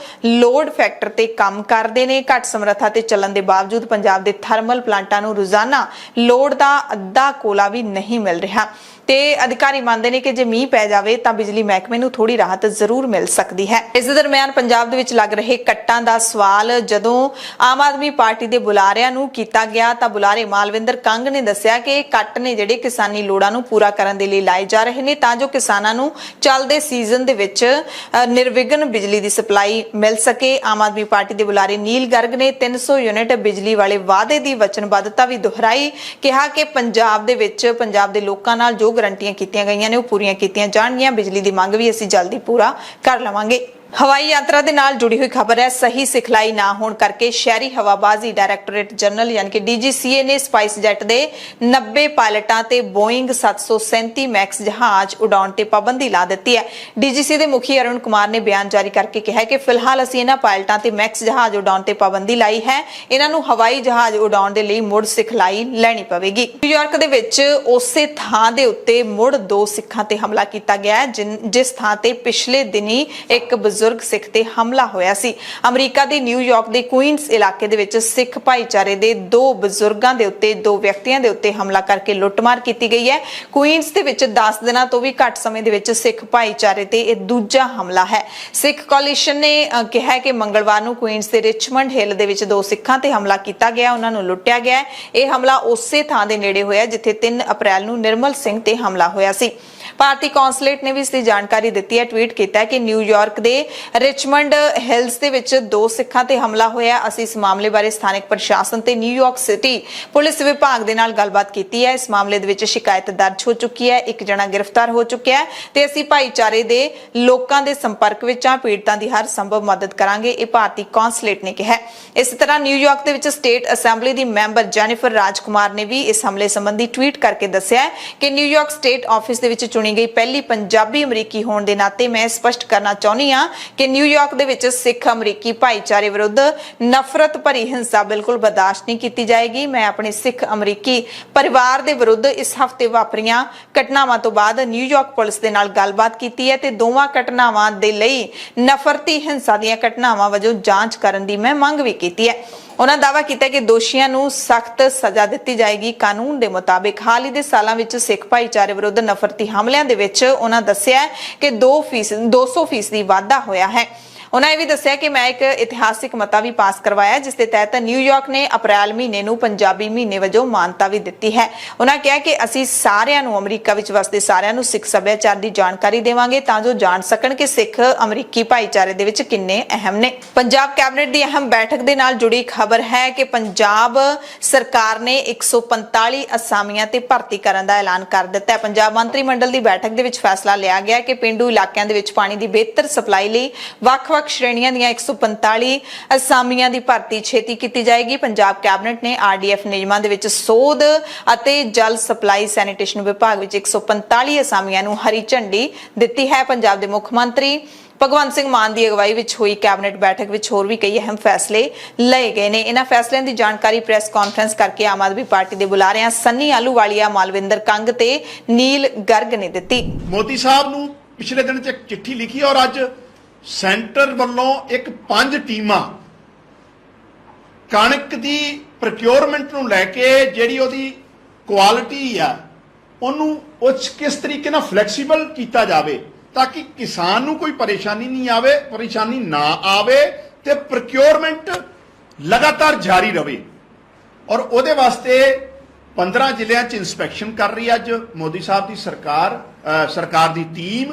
ਲੋਡ ਫੈਕਟਰ ਤੇ ਕੰਮ ਕਰਦੇ ਨੇ। ਘੱਟ ਸਮਰੱਥਾ ਤੇ ਚੱਲਣ ਦੇ ਬਾਵਜੂਦ ਪੰਜਾਬ ਦੇ ਥਰਮਲ ਪਲਾਂਟਾਂ ਨੂੰ ਰੋਜ਼ਾਨਾ ਲੋੜ ਦਾ ਅੱਧਾ ਕੋਲਾ ਵੀ ਨਹੀਂ ਮਿਲ ਰਿਹਾ ਤੇ ਅਧਿਕਾਰੀ ਮੰਨਦੇ ਨੇ ਕਿ ਜੇ ਮੀਂਹ ਪੈ ਜਾਵੇ ਤਾਂ ਬਿਜਲੀ ਮਹਿਕਮੇ ਨੂੰ ਥੋੜੀ ਰਾਹਤ ਜ਼ਰੂਰ ਮਿਲ ਸਕਦੀ ਹੈ। ਇਸ ਦੇ ਦਰਮਿਆਨ ਪੰਜਾਬ ਦੇ ਵਿੱਚ ਲੱਗ ਰਹੇ ਕੱਟਾਂ ਦਾ ਸਵਾਲ ਜਦੋਂ ਆਮ ਆਦਮੀ ਪਾਰਟੀ ਦੇ ਬੁਲਾਰਿਆਂ ਨੂੰ ਕੀਤਾ ਗਿਆ ਤਾਂ ਬੁਲਾਰੇ ਮਾਲਵਿੰਦਰ ਕੰਗ ਨੇ ਦੱਸਿਆ ਕਿ ਇਹ ਕੱਟ ਨੇ ਜਿਹੜੇ ਕਿਸਾਨੀ ਲੋੜਾਂ ਨੂੰ ਪੂਰਾ ਕਰਨ ਦੇ ਲਈ ਲਾਏ ਜਾ ਰਹੇ ਨੇ ਤਾਂ ਜੋ ਕਿਸਾਨਾਂ ਨੂੰ ਚੱਲਦੇ ਸੀਜ਼ਨ ਦੇ ਵਿੱਚ ਨਿਰਵਿਘਨ ਬਿਜਲੀ ਦੀ ਸਪਲਾਈ ਮਿਲ ਸਕੇ। ਆਮ ਆਦਮੀ ਪਾਰਟੀ ਦੇ ਬੁਲਾਰੇ ਨੀਲ ਗਰਗ ਨੇ 300 ਯੂਨਿਟ ਬਿਜਲੀ ਵਾਲੇ ਵਾਅਦੇ ਦੀ ਵਚਨਬੱਧਤਾ ਵੀ ਦੁਹਰਾਈ, ਕਿਹਾ ਕਿ ਪੰਜਾਬ ਦੇ ਵਿੱਚ ਪੰਜਾਬ ਦੇ ਲੋਕਾਂ ਨਾਲ ਜੋ ਗਰੰਟੀਆਂ ਕੀਤੀਆਂ ਗਈਆਂ ਨੇ ਉਹ ਪੂਰੀਆਂ ਕੀਤੀਆਂ ਜਾਣਗੀਆਂ। ਬਿਜਲੀ ਦੀ ਮੰਗ ਵੀ ਅਸੀਂ ਜਲਦੀ ਪੂਰਾ ਕਰ ਲਵਾਂਗੇ। ਹਵਾਈ ਯਾਤਰਾ ਦੇ ਨਾਲ ਜੁੜੀ ਹੋਈ ਖਬਰ ਹੈ। ਸਹੀ ਸਿਖਲਾਈ ਨਾ ਹੋਣ ਕਰਕੇ ਸ਼ਹਿਰੀ ਹਵਾਬਾਜ਼ੀ ਡਾਇਰੈਕਟੋਰੇਟ ਜਨਰਲ ਯਾਨੀ ਕਿ DGCA ਨੇ ਸਪਾਈਸ ਜੈਟ ਦੇ 90 ਪਾਇਲਟਾਂ ਤੇ ਬੋਇੰਗ 737 ਮੈਕਸ ਜਹਾਜ਼ ਉਡਾਉਣ ਤੇ ਪਾਬੰਦੀ ਲਾ ਦਿੱਤੀ ਹੈ। DGCA ਦੇ ਮੁਖੀ ਅਰੁਣ ਕੁਮਾਰ ਨੇ ਬਿਆਨ ਜਾਰੀ ਕਰਕੇ ਕਿਹਾ ਕਿ ਫਿਲਹਾਲ ਅਸੀਂ ਇਹਨਾਂ ਪਾਇਲਟਾਂ ਤੇ ਮੈਕਸ ਜਹਾਜ਼ ਉਡਾਉਣ ਤੇ ਪਾਬੰਦੀ ਲਾਈ ਹੈ। ਇਹਨਾਂ ਨੂੰ ਹਵਾਈ ਜਹਾਜ਼ ਉਡਾਉਣ ਦੇ ਲਈ ਮੁੜ ਸਿਖਲਾਈ ਲੈਣੀ ਪਵੇਗੀ। ਨਿਊਯਾਰਕ ਦੇ ਵਿੱਚ ਉਸੇ ਥਾਂ ਦੇ ਉੱਤੇ ਮੁੜ 2 ਸਿੱਖਾਂ ਤੇ ਹਮਲਾ ਕੀਤਾ ਗਿਆ ਜਿਸ ਥਾਂ ਤੇ ਪਿਛਲੇ ਦਿਨੀ ਇੱਕ ਬਜ਼ੁਰਗ ਸਿੱਖ ਤੇ ਹਮਲਾ ਹੋਇਆ ਸੀ। ਅਮਰੀਕਾ ਦੇ ਨਿਊਯਾਰਕ ਦੇ ਕੁਈਨਸ ਇਲਾਕੇ ਦੇ ਵਿੱਚ ਸਿੱਖ ਭਾਈਚਾਰੇ ਦੇ 2 ਬਜ਼ੁਰਗਾਂ ਦੇ ਉੱਤੇ 2 ਵਿਅਕਤੀਆਂ ਦੇ ਉੱਤੇ ਹਮਲਾ ਕਰਕੇ ਲੁੱਟਮਾਰ ਕੀਤੀ ਗਈ ਹੈ। ਕੁਈਨਸ ਦੇ ਵਿੱਚ 10 ਦਿਨਾਂ ਤੋਂ ਵੀ ਘੱਟ ਸਮੇਂ ਦੇ ਵਿੱਚ ਸਿੱਖ ਭਾਈਚਾਰੇ ਤੇ ਇਹ ਦੂਜਾ ਹਮਲਾ ਹੈ। ਸਿੱਖ ਕੋਲੀਸ਼ਨ ਨੇ ਕਿਹਾ ਕਿ ਮੰਗਲਵਾਰ ਨੂੰ ਕੁਈਨਸ ਦੇ ਰਿਚਮੰਡ ਹਿੱਲ ਦੇ ਵਿੱਚ 2 ਸਿੱਖਾਂ ਤੇ ਹਮਲਾ ਕੀਤਾ ਗਿਆ, ਉਹਨਾਂ ਨੂੰ ਲੁੱਟਿਆ ਗਿਆ। ਇਹ ਹਮਲਾ ਉਸੇ ਥਾਂ ਦੇ ਨੇੜੇ ਹੋਇਆ ਜਿੱਥੇ 3 ਅਪ੍ਰੈਲ ਨੂੰ ਨਿਰਮਲ ਸਿੰਘ ਤੇ ਹਮਲਾ ਹੋਇਆ ਸੀ। ਭਾਰਤੀ ਕੌਂਸਲੇਟ ਨੇ ਵੀ ਇਸ ਦੀ ਜਾਣਕਾਰੀ ਦਿੱਤੀ ਹੈ। ਟਵੀਟ ਕੀਤਾ ਕਿ ਨਿਊਯਾਰਕ ਦੇ ਰਿਚਮੰਡ ਹਿਲਸ ਦੇ ਵਿੱਚ 2 ਸਿੱਖਾਂ ਤੇ ਹਮਲਾ ਹੋਇਆ। ਅਸੀਂ ਇਸ ਮਾਮਲੇ ਬਾਰੇ ਸਥਾਨਕ ਪ੍ਰਸ਼ਾਸਨ ਤੇ ਨਿਊਯਾਰਕ ਸਿਟੀ ਪੁਲਿਸ ਵਿਭਾਗ ਦੇ ਨਾਲ ਗੱਲਬਾਤ ਕੀਤੀ ਹੈ। ਇਸ ਮਾਮਲੇ ਦੇ ਵਿੱਚ ਸ਼ਿਕਾਇਤ ਦਰਜ ਹੋ ਚੁੱਕੀ ਹੈ, ਇੱਕ ਜਣਾ ਗ੍ਰਿਫਤਾਰ ਹੋ ਚੁੱਕਿਆ ਹੈ ਤੇ ਅਸੀਂ ਭਾਈਚਾਰੇ ਦੇ ਲੋਕਾਂ ਦੇ ਸੰਪਰਕ ਵਿੱਚ ਆ, ਪੀੜਤਾਂ ਦੀ ਹਰ ਸੰਭਵ ਮਦਦ ਕਰਾਂਗੇ, ਇਹ ਭਾਰਤੀ ਕੌਂਸਲੇਟ ਨੇ ਕਿਹਾ। ਇਸੇ ਤਰ੍ਹਾਂ ਨਿਊਯਾਰਕ ਦੇ ਵਿੱਚ ਸਟੇਟ ਅਸੈਂਬਲੀ ਦੀ ਮੈਂਬਰ ਜੈਨੀਫਰ ਰਾਜਕੁਮਾਰ ਨੇ ਵੀ ਇਸ ਹਮਲੇ ਸੰਬੰਧੀ ਟਵੀਟ ਕਰਕੇ ਦੱਸਿਆ ਕਿ ਨਿਊਯਾਰਕ ਸਟੇਟ ਆਫਿਸ ਦੇ ਵਿੱਚ ਚੁਣੀ ਗਈ ਪਹਿਲੀ ਪੰਜਾਬੀ ਅਮਰੀਕੀ ਹੋਣ ਦੇ ਨਾਤੇ ਮੈਂ ਸਪਸ਼ਟ ਕਰਨਾ ਚਾਹੁੰਦੀ ਹਾਂ ਕਿ ਨਿਊਯਾਰਕ ਦੇ ਵਿੱਚ ਸਿੱਖ ਅਮਰੀਕੀ ਭਾਈਚਾਰੇ ਵਿਰੁੱਧ ਨਫ਼ਰਤ ਭਰੀ ਹਿੰਸਾ ਬਿਲਕੁਲ ਬਰਦਾਸ਼ਤ ਨਹੀਂ ਕੀਤੀ ਜਾਏਗੀ। ਮੈਂ ਆਪਣੇ ਸਿੱਖ ਅਮਰੀਕੀ ਪਰਿਵਾਰ ਦੇ ਵਿਰੁੱਧ ਇਸ ਹਫ਼ਤੇ ਵਾਪਰੀਆਂ ਘਟਨਾਵਾਂ ਤੋਂ ਬਾਅਦ ਨਿਊਯਾਰਕ ਪੁਲਿਸ ਦੇ ਨਾਲ ਗੱਲਬਾਤ ਕੀਤੀ ਹੈ ਤੇ ਦੋਵਾਂ ਘਟਨਾਵਾਂ ਦੇ ਲਈ ਨਫ਼ਰਤੀ ਹਿੰਸਾ ਦੀਆਂ ਘਟਨਾਵਾਂ ਵਜੋਂ ਜਾਂਚ ਕਰਨ ਦੀ ਮੈਂ ਮੰਗ ਵੀ ਕੀਤੀ ਹੈ। ਉਹਨਾਂ ਦਾਅਵਾ ਕੀਤਾ ਕਿ ਦੋਸ਼ੀਆਂ ਨੂੰ ਸਖਤ ਸਜ਼ਾ ਦਿੱਤੀ ਜਾਏਗੀ ਕਾਨੂੰਨ ਦੇ ਮੁਤਾਬਿਕ। ਹਾਲ ਹੀ ਦੇ ਸਾਲਾਂ ਵਿੱਚ ਸਿੱਖ ਭਾਈਚਾਰੇ ਵਿਰੁੱਧ ਨਫ਼ਰਤੀ ਹਮਲਿਆਂ ਦੇ ਵਿੱਚ ਉਹਨਾਂ ਦੱਸਿਆ ਕਿ 200% ਵਾਧਾ ਹੋਇਆ ਹੈ। ਉਹਨਾਂ ਇਹ ਵੀ ਦੱਸਿਆ ਕਿ ਮੈਂ ਇੱਕ ਇਤਿਹਾਸਿਕ ਮਤਾ ਵੀ ਪਾਸ ਕਰਵਾਇਆ ਜਿਸ ਦੇ ਤਹਿਤ ਨਿਊਯਾਰਕ ਨੇ ਅਪ੍ਰੈਲ ਮਹੀਨੇ ਨੂੰ ਪੰਜਾਬੀ ਮਹੀਨੇ ਵਜੋਂ ਮਾਨਤਾ ਵੀ ਦਿੱਤੀ ਹੈ। ਉਹਨਾਂ ਕਿਹਾ ਕਿ ਅਸੀਂ ਸਾਰਿਆਂ ਨੂੰ, ਅਮਰੀਕਾ ਵਿੱਚ ਵਸਦੇ ਸਾਰਿਆਂ ਨੂੰ ਸਿੱਖ ਸੱਭਿਆਚਾਰ ਦੀ ਜਾਣਕਾਰੀ ਦੇਵਾਂਗੇ ਤਾਂ ਜੋ ਜਾਣ ਸਕਣ ਕਿ ਸਿੱਖ ਅਮਰੀਕੀ ਭਾਈਚਾਰੇ ਦੇ ਵਿੱਚ ਕਿੰਨੇ ਅਹਿਮ ਨੇ। ਪੰਜਾਬ ਕੈਬਨਿਟ ਦੀ ਅਹਿਮ ਬੈਠਕ ਦੇ ਨਾਲ ਜੁੜੀ ਖਬਰ ਹੈ ਕਿ ਪੰਜਾਬ ਸਰਕਾਰ ਨੇ 145 ਅਸਾਮੀਆਂ ਤੇ ਭਰਤੀ ਕਰਨ ਦਾ ਐਲਾਨ ਕਰ ਦਿੱਤਾ ਹੈ। ਪੰਜਾਬ ਮੰਤਰੀ ਮੰਡਲ ਦੀ ਬੈਠਕ ਦੇ ਵਿੱਚ ਫੈਸਲਾ ਲਿਆ ਗਿਆ ਕਿ ਪਿੰਡੂ ਇਲਾਕਿਆਂ ਦੇ ਵਿੱਚ ਪਾਣੀ ਦੀ ਬਿਹਤਰ ਸਪਲਾਈ ਲਈ ਵੱਖ-ਵੱਖ ਸ਼੍ਰੇਣੀਆਂ ਦੀਆਂ 145 ਅਸਾਮੀਆਂ ਦੀ ਭਰਤੀ ਛੇਤੀ ਕੀਤੀ ਜਾਏਗੀ। ਪੰਜਾਬ ਕੈਬਨਿਟ ਨੇ RDF ਨਿਯਮਾਂ ਦੇ ਵਿੱਚ ਸੋਧ ਅਤੇ ਜਲ ਸਪਲਾਈ ਸੈਨੀਟੇਸ਼ਨ ਵਿਭਾਗ ਵਿੱਚ 145 ਅਸਾਮੀਆਂ ਨੂੰ ਹਰੀ ਝੰਡੀ ਦਿੱਤੀ ਹੈ। ਪੰਜਾਬ ਦੇ ਮੁੱਖ ਮੰਤਰੀ ਭਗਵੰਤ ਸਿੰਘ ਮਾਨ ਦੀ ਅਗਵਾਈ ਵਿੱਚ ਹੋਈ ਕੈਬਨਿਟ ਬੈਠਕ ਵਿੱਚ ਹੋਰ ਵੀ ਕਈ ਅਹਿਮ ਫੈਸਲੇ ਲਏ ਗਏ ਨੇ। ਇਹਨਾਂ ਫੈਸਲਿਆਂ ਦੀ ਜਾਣਕਾਰੀ ਪ੍ਰੈਸ ਕਾਨਫਰੰਸ ਕਰਕੇ ਆਮ ਆਦਮੀ ਪਾਰਟੀ ਦੇ ਬੁਲਾਰਿਆਂ ਸੰਨੀ ਆਲੂਵਾਲੀਆ, ਮਾਲਵਿੰਦਰ ਕੰਗ ਤੇ ਨੀਲ ਗਰਗ ਨੇ ਦਿੱਤੀ। ਮੋਦੀ ਸਾਹਿਬ ਨੂੰ ਪਿਛਲੇ ਦਿਨ 'ਚ ਇੱਕ ਚਿੱਠੀ ਲਿਖੀ ਔਰ ਅੱਜ ਸੈਂਟਰ ਵੱਲੋਂ 5 ਟੀਮਾਂ ਕਣਕ ਦੀ ਪ੍ਰੋਕਿਉਰਮੈਂਟ ਨੂੰ ਲੈ ਕੇ ਜਿਹੜੀ ਉਹਦੀ ਕੁਆਲਿਟੀ ਆ ਉਹਨੂੰ ਕਿਸ ਤਰੀਕੇ ਨਾਲ ਫਲੈਕਸੀਬਲ ਕੀਤਾ ਜਾਵੇ ਤਾਂ ਕਿ ਕਿਸਾਨ ਨੂੰ ਕੋਈ ਪਰੇਸ਼ਾਨੀ ਨਾ ਆਵੇ ਤੇ ਪ੍ਰੋਕਿਉਰਮੈਂਟ ਲਗਾਤਾਰ ਜਾਰੀ ਰਹੇ। ਔਰ ਉਹਦੇ ਵਾਸਤੇ 15 ਜ਼ਿਲ੍ਹਿਆਂ 'ਚ ਇਨਸਪੈਕਸ਼ਨ ਕਰ ਰਹੀ ਅੱਜ ਮੋਦੀ ਸਾਹਿਬ ਦੀ ਸਰਕਾਰ ਦੀ ਟੀਮ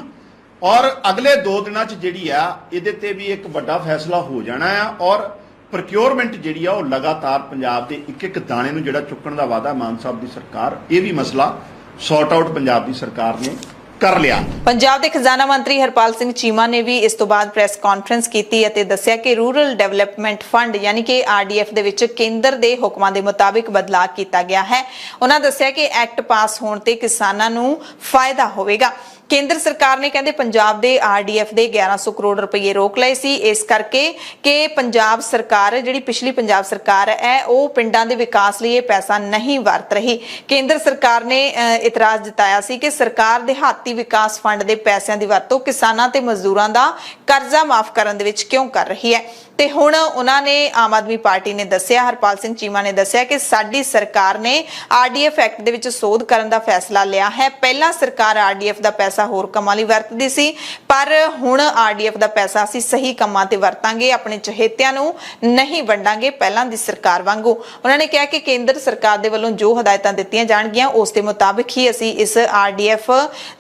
ਔਰ ਅਗਲੇ 2 ਦਿਨਾਂ 'ਚ ਜਿਹੜੀ ਆ ਇਹਦੇ ਤੇ ਵੀ ਇੱਕ ਵੱਡਾ ਫੈਸਲਾ ਹੋ ਜਾਣਾ ਆ। ਔਰ ਪ੍ਰੋਕਿਉਰਮੈਂਟ ਜਿਹੜੀ ਆ ਉਹ ਲਗਾਤਾਰ ਪੰਜਾਬ ਦੇ ਇੱਕ ਇੱਕ ਦਾਣੇ ਨੂੰ ਜਿਹੜਾ ਚੁੱਕਣ ਦਾ ਵਾਅਦਾ ਮਾਨ ਸਾਹਿਬ ਦੀ ਸਰਕਾਰ, ਇਹ ਵੀ ਮਸਲਾ ਸੌਟ ਆਊਟ ਪੰਜਾਬ ਦੀ ਸਰਕਾਰ ਨੇ ਕਰ ਲਿਆ। ਪੰਜਾਬ ਦੇ ਖਜ਼ਾਨਾ ਮੰਤਰੀ ਹਰਪਾਲ ਸਿੰਘ ਚੀਮਾ ਨੇ ਵੀ ਇਸ ਤੋਂ ਬਾਅਦ ਪ੍ਰੈਸ ਕਾਨਫਰੰਸ ਕੀਤੀ ਅਤੇ ਦੱਸਿਆ ਕਿ ਰੂਰਲ ਡਿਵੈਲਪਮੈਂਟ ਫੰਡ ਯਾਨੀ ਕਿ ਆਰਡੀਐਫ ਦੇ ਵਿੱਚ ਕੇਂਦਰ ਦੇ ਹੁਕਮਾਂ ਦੇ ਮੁਤਾਬਿਕ ਬਦਲਾਅ ਕੀਤਾ ਗਿਆ ਹੈ। ਉਹਨਾਂ ਦੱਸਿਆ ਕਿ ਐਕਟ ਪਾਸ ਹੋਣ ਤੇ ਕਿਸਾਨਾਂ ਨੂੰ ਫਾਇਦਾ ਹੋਵੇਗਾ। ਕੇਂਦਰ ਸਰਕਾਰ ਨੇ ਕਹਿੰਦੇ ਪੰਜਾਬ ਦੇ ਆਰਡੀਐਫ ਦੇ 1100 ਕਰੋੜ ਰੁਪਏ ਰੋਕ ਲਏ ਸੀ, ਇਸ ਕਰਕੇ ਕਿ ਪੰਜਾਬ ਸਰਕਾਰ ਜਿਹੜੀ ਪਿਛਲੀ ਪੰਜਾਬ ਸਰਕਾਰ ਹੈ ਉਹ ਪਿੰਡਾਂ ਦੇ ਵਿਕਾਸ ਲਈ ਇਹ ਪੈਸਾ ਨਹੀਂ ਵਰਤ ਰਹੀ। ਕੇਂਦਰ ਸਰਕਾਰ ਨੇ ਇਤਰਾਜ਼ ਜਤਾਇਆ ਸੀ ਕਿ ਸਰਕਾਰ ਦਿਹਾਤੀ ਵਿਕਾਸ ਫੰਡ ਦੇ ਪੈਸਿਆਂ ਦੀ ਵਰਤੋਂ ਕਿਸਾਨਾਂ ਤੇ ਮਜ਼ਦੂਰਾਂ ਦਾ ਕਰਜ਼ਾ ਮਾਫ ਕਰਨ ਦੇ ਵਿੱਚ ਕਿਉਂ ਕਰ ਰਹੀ ਹੈ। ਤੇ ਹੁਣ ਉਹਨਾਂ ਨੇ ਆਮ ਆਦਮੀ ਪਾਰਟੀ ਨੇ ਦੱਸਿਆ, ਹਰਪਾਲ ਸਿੰਘ ਚੀਮਾ ਨੇ ਦੱਸਿਆ ਕਿ ਸਾਡੀ ਸਰਕਾਰ ਨੇ ਆਰਡੀਐਫ ਐਕਟ ਦੇ ਵਿੱਚ ਸੋਧ ਕਰਨ ਦਾ ਫੈਸਲਾ ਲਿਆ ਹੈ। ਪਹਿਲਾਂ ਸਰਕਾਰ ਆਰਡੀਐਫ ਦਾ ਪੈਸਾ ਹੋਰ ਕੰਮਾਂ ਲਈ ਵਰਤਦੀ ਸੀ, ਪਰ ਹੁਣ ਆਰਡੀਐਫ ਦਾ ਪੈਸਾ ਅਸੀਂ ਸਹੀ ਕੰਮਾਂ ਤੇ ਵਰਤਾਂਗੇ, ਆਪਣੇ ਚਹੇਤਿਆਂ ਨੂੰ ਨਹੀਂ ਵੰਡਾਂਗੇ ਪਹਿਲਾਂ ਦੀ ਸਰਕਾਰ ਵਾਂਗੂ। ਉਹਨਾਂ ਨੇ ਕਿਹਾ ਕਿ ਕੇਂਦਰ ਸਰਕਾਰ ਦੇ ਵੱਲੋਂ ਜੋ ਹਦਾਇਤਾਂ ਦਿੱਤੀਆਂ ਜਾਣਗੀਆਂ ਉਸ ਦੇ ਮੁਤਾਬਿਕ ਹੀ ਅਸੀਂ ਇਸ ਆਰਡੀਐਫ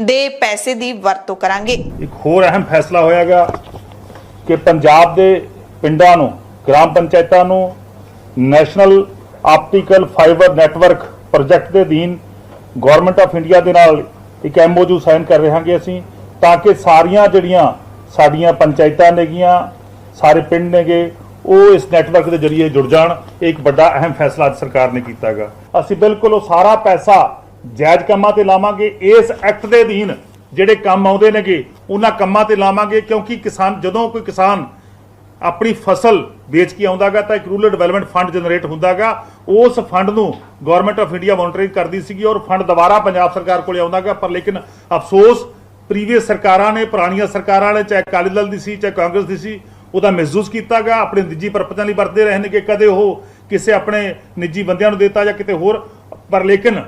ਦੇ ਪੈਸੇ ਦੀ ਵਰਤੋਂ ਕਰਾਂਗੇ। ਇੱਕ ਹੋਰ ਅਹਿਮ ਫੈਸਲਾ ਹੋਇਆਗਾ ਕਿ ਪੰਜਾਬ ਦੇ ਪਿੰਡਾਂ ਨੂੰ, ਗ੍ਰਾਮ ਪੰਚਾਇਤਾਂ ਨੂੰ national optical fibre network project ਦੇ ਅਧੀਨ ਗਵਰਨਮੈਂਟ ਆਫ ਇੰਡੀਆ ਦੇ ਨਾਲ ਇੱਕ MOU ਸਾਈਨ ਕਰ ਰਹੇ ਹਾਂਗੇ ਅਸੀਂ, ਤਾਂ ਕਿ ਸਾਰੀਆਂ ਜਿਹੜੀਆਂ ਸਾਡੀਆਂ ਪੰਚਾਇਤਾਂ ਨੇਗੀਆਂ, ਸਾਰੇ ਪਿੰਡ ਨੇਗੇ, ਉਹ ਇਸ ਨੈਟਵਰਕ ਦੇ ਜ਼ਰੀਏ ਜੁੜ ਜਾਣ। ਇਹ ਇੱਕ ਵੱਡਾ ਅਹਿਮ ਫੈਸਲਾ ਅੱਜ ਸਰਕਾਰ ਨੇ ਕੀਤਾ ਹੈਗਾ। ਅਸੀਂ ਬਿਲਕੁਲ ਉਹ ਸਾਰਾ ਪੈਸਾ ਜਾਇਜ਼ ਕੰਮਾਂ ਤੇ ਲਾਵਾਂਗੇ। ਇਸ ਐਕਟ ਦੇ ਅਧੀਨ ਜਿਹੜੇ ਕੰਮ ਆਉਂਦੇ ਨੇਗੇ ਉਹਨਾਂ ਕੰਮਾਂ ਤੇ ਲਾਵਾਂਗੇ, ਕਿਉਂਕਿ ਕਿਸਾਨ, ਜਦੋਂ ਕੋਈ ਕਿਸਾਨ ਆਪਣੀ ਫਸਲ ਵੇਚ ਕੇ ਆਉਂਦਾਗਾ ਤਾਂ ਇੱਕ ਰੂਰਲ ਡਿਵੈਲਪਮੈਂਟ ਫੰਡ ਜਨਰੇਟ ਹੁੰਦਾਗਾ। ਉਸ ਫੰਡ ਨੂੰ ਗਵਰਨਮੈਂਟ ਆਫ ਇੰਡੀਆ ਮੋਨੀਟਰਿੰਗ ਕਰਦੀ ਸੀਗੀ ਔਰ ਫੰਡ ਦੁਬਾਰਾ ਪੰਜਾਬ ਸਰਕਾਰ ਕੋਲੇ ਆਉਂਦਾਗਾ। ਪਰ ਲੇਕਿਨ ਅਫਸੋਸ ਪ੍ਰੀਵੀਅਸ ਸਰਕਾਰਾਂ ਨੇ, ਪੁਰਾਣੀਆਂ ਸਰਕਾਰਾਂ ਨੇ, ਚਾਹੇ ਅਕਾਲੀ ਦਲ ਦੀ ਸੀ ਚਾਹੇ ਕਾਂਗਰਸ ਦੀ ਸੀ, ਉਹਦਾ ਮਿਸਯੂਜ਼ ਕੀਤਾਗਾ, ਆਪਣੇ ਨਿੱਜੀ ਪਰਪਸਾਂ ਲਈ ਵਰਤਦੇ ਰਹੇ ਨੇ ਕਿ ਕਦੇ ਉਹ ਕਿਸੇ ਆਪਣੇ ਨਿੱਜੀ ਬੰਦਿਆਂ ਨੂੰ ਦਿੱਤਾ ਜਾਂ ਕਿਤੇ ਹੋਰ। ਪਰ ਲੇਕਿਨ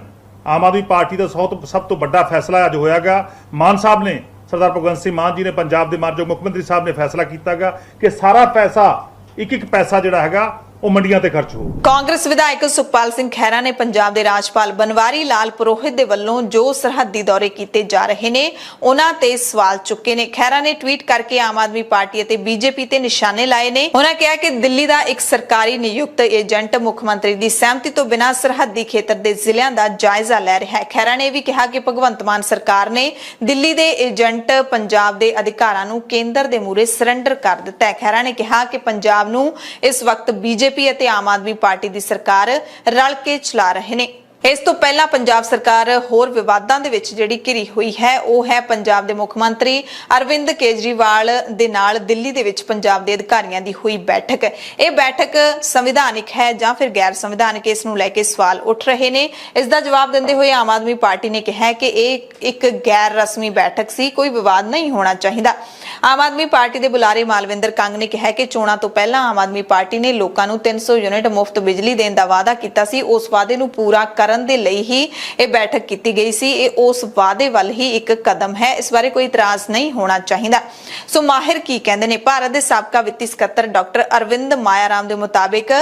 ਆਮ ਆਦਮੀ ਪਾਰਟੀ ਦਾ ਸਭ ਤੋਂ ਵੱਡਾ ਫੈਸਲਾ ਅੱਜ ਹੋਇਆਗਾ। ਮਾਨ ਸਾਹਿਬ ਨੇ, ਸਰਦਾਰ ਭਗਵੰਤ ਸਿੰਘ ਮਾਨ ਜੀ ਨੇ, ਪੰਜਾਬ ਦੇ ਮਾਨਯੋਗ ਮੁੱਖ ਮੰਤਰੀ ਸਾਹਿਬ ਨੇ ਫੈਸਲਾ ਕੀਤਾਗਾ ਕਿ ਸਾਰਾ ਪੈਸਾ, ਇੱਕ ਪੈਸਾ ਜਿਹੜਾ ਹੈਗਾ ਉਹ ਮੰਡੀਆਂ ਤੇ ਖਰਚ ਹੋ। ਕਾਂਗਰਸ ਵਿਧਾਇਕ ਸੁਖਪਾਲ ਸਿੰਘ ਖਹਿਰਾ ਨੇ ਪੰਜਾਬ ਦੇ ਰਾਜਪਾਲ ਬਨਵਾਰੀ ਲਾਲ ਪੁਰੋਹਿਤ ਦੇ ਵੱਲੋਂ ਜੋ ਸਰਹੱਦੀ ਦੌਰੇ ਕੀਤੇ ਜਾ ਰਹੇ ਨੇ ਉਹਨਾਂ ਤੇ ਸਵਾਲ ਚੁੱਕੇ ਨੇ। ਖਹਿਰਾ ਨੇ ਟਵੀਟ ਕਰਕੇ ਆਮ ਆਦਮੀ ਪਾਰਟੀ ਅਤੇ ਬੀਜੇਪੀ ਤੇ ਨਿਸ਼ਾਨੇ ਲਾਏ ਨੇ। ਉਹਨਾਂ ਕਿਹਾ ਕਿ ਦਿੱਲੀ ਦਾ ਇੱਕ ਸਰਕਾਰੀ ਨਿਯੁਕਤ ਏਜੰਟ ਮੁੱਖ ਮੰਤਰੀ ਦੀ ਸਹਿਮਤੀ ਤੋਂ ਬਿਨਾਂ ਸਰਹੱਦੀ ਖੇਤਰ ਦੇ ਜ਼ਿਲ੍ਹਿਆਂ ਦਾ ਜਾਇਜ਼ਾ ਲੈ ਰਿਹਾ ਹੈ। ਖਹਿਰਾ ਨੇ ਵੀ ਕਿਹਾ ਕਿ ਭਗਵੰਤ ਮਾਨ ਸਰਕਾਰ ਨੇ ਦਿੱਲੀ ਦੇ ਏਜੰਟ ਪੰਜਾਬ ਦੇ ਅਧਿਕਾਰਾਂ ਨੂੰ ਕੇਂਦਰ ਦੇ ਮੂਹਰੇ ਸਰੈਂਡਰ ਕਰ ਦਿੱਤਾ ਹੈ। ਖਹਿਰਾ ਨੇ ਕਿਹਾ ਕਿ ਪੰਜਾਬ ਨੂੰ ਇਸ ਵਕਤ ਬੀਜੇਪੀ ਅਤੇ ਆਮ ਆਦਮੀ ਪਾਰਟੀ ਦੀ ਸਰਕਾਰ ਰਲ ਕੇ ਚਲਾ ਰਹੇ ਨੇ। ਇਸ ਤੋਂ ਪਹਿਲਾਂ ਪੰਜਾਬ ਸਰਕਾਰ ਹੋਰ ਵਿਵਾਦਾਂ ਦੇ ਵਿੱਚ ਜਿਹੜੀ ਘਿਰੀ ਹੋਈ ਹੈ ਉਹ ਹੈ ਪੰਜਾਬ ਦੇ ਮੁੱਖ ਮੰਤਰੀ ਅਰਵਿੰਦ ਕੇਜਰੀਵਾਲ ਦੇ ਨਾਲ ਦਿੱਲੀ ਦੇ ਵਿੱਚ ਪੰਜਾਬ ਦੇ ਅਧਿਕਾਰੀਆਂ ਦੀ ਹੋਈ ਬੈਠਕ। ਇਹ ਬੈਠਕ ਸੰਵਿਧਾਨਿਕ ਹੈ ਜਾਂ ਫਿਰ ਗੈਰ ਸੰਵਿਧਾਨਿਕ, ਇਸ ਨੂੰ ਲੈ ਕੇ ਸਵਾਲ ਉੱਠ ਰਹੇ ਨੇ। ਇਸ ਦਾ ਜਵਾਬ ਦਿੰਦੇ ਹੋਏ ਆਮ ਆਦਮੀ ਪਾਰਟੀ ਨੇ ਕਿਹਾ ਕਿ ਇਹ ਇੱਕ ਗੈਰ ਰਸਮੀ ਬੈਠਕ ਸੀ, ਕੋਈ ਵਿਵਾਦ ਨਹੀਂ ਹੋਣਾ ਚਾਹੀਦਾ। ਆਮ ਆਦਮੀ ਪਾਰਟੀ ਦੇ ਬੁਲਾਰੇ ਮਾਲਵਿੰਦਰ ਕੰਗ ਨੇ ਕਿਹਾ ਕਿ ਚੋਣਾਂ ਤੋਂ ਪਹਿਲਾਂ ਆਮ ਆਦਮੀ ਪਾਰਟੀ ਨੇ ਲੋਕਾਂ ਨੂੰ 300 ਯੂਨਿਟ ਮੁਫਤ ਬਿਜਲੀ ਦੇਣ ਦਾ ਵਾਅਦਾ ਕੀਤਾ ਸੀ। ਉਸ ਵਾਅਦੇ ਨੂੰ ਪੂਰਾ ਕਰਨ ਦੇ ਲਈ ਹੀ ਇਹ ਬੈਠਕ ਕੀਤੀ ਗਈ ਸੀ। ਇਹ ਉਸ ਵਾਅਦੇ ਵੱਲ ਹੀ ਇੱਕ ਕਦਮ ਹੈ, ਇਸ ਬਾਰੇ ਕੋਈ ਇਤਰਾਜ਼ ਨਹੀਂ ਹੋਣਾ ਚਾਹੀਦਾ। ਸੋ ਮਾਹਿਰ ਕੀ ਕਹਿੰਦੇ ਨੇ? ਭਾਰਤ ਦੇ ਸਾਬਕਾ ਵਿੱਤੀ ਸਕੱਤਰ ਡਾਕਟਰ ਅਰਵਿੰਦ ਮਾਇਆਰਾਮ ਦੇ ਮੁਤਾਬਿਕ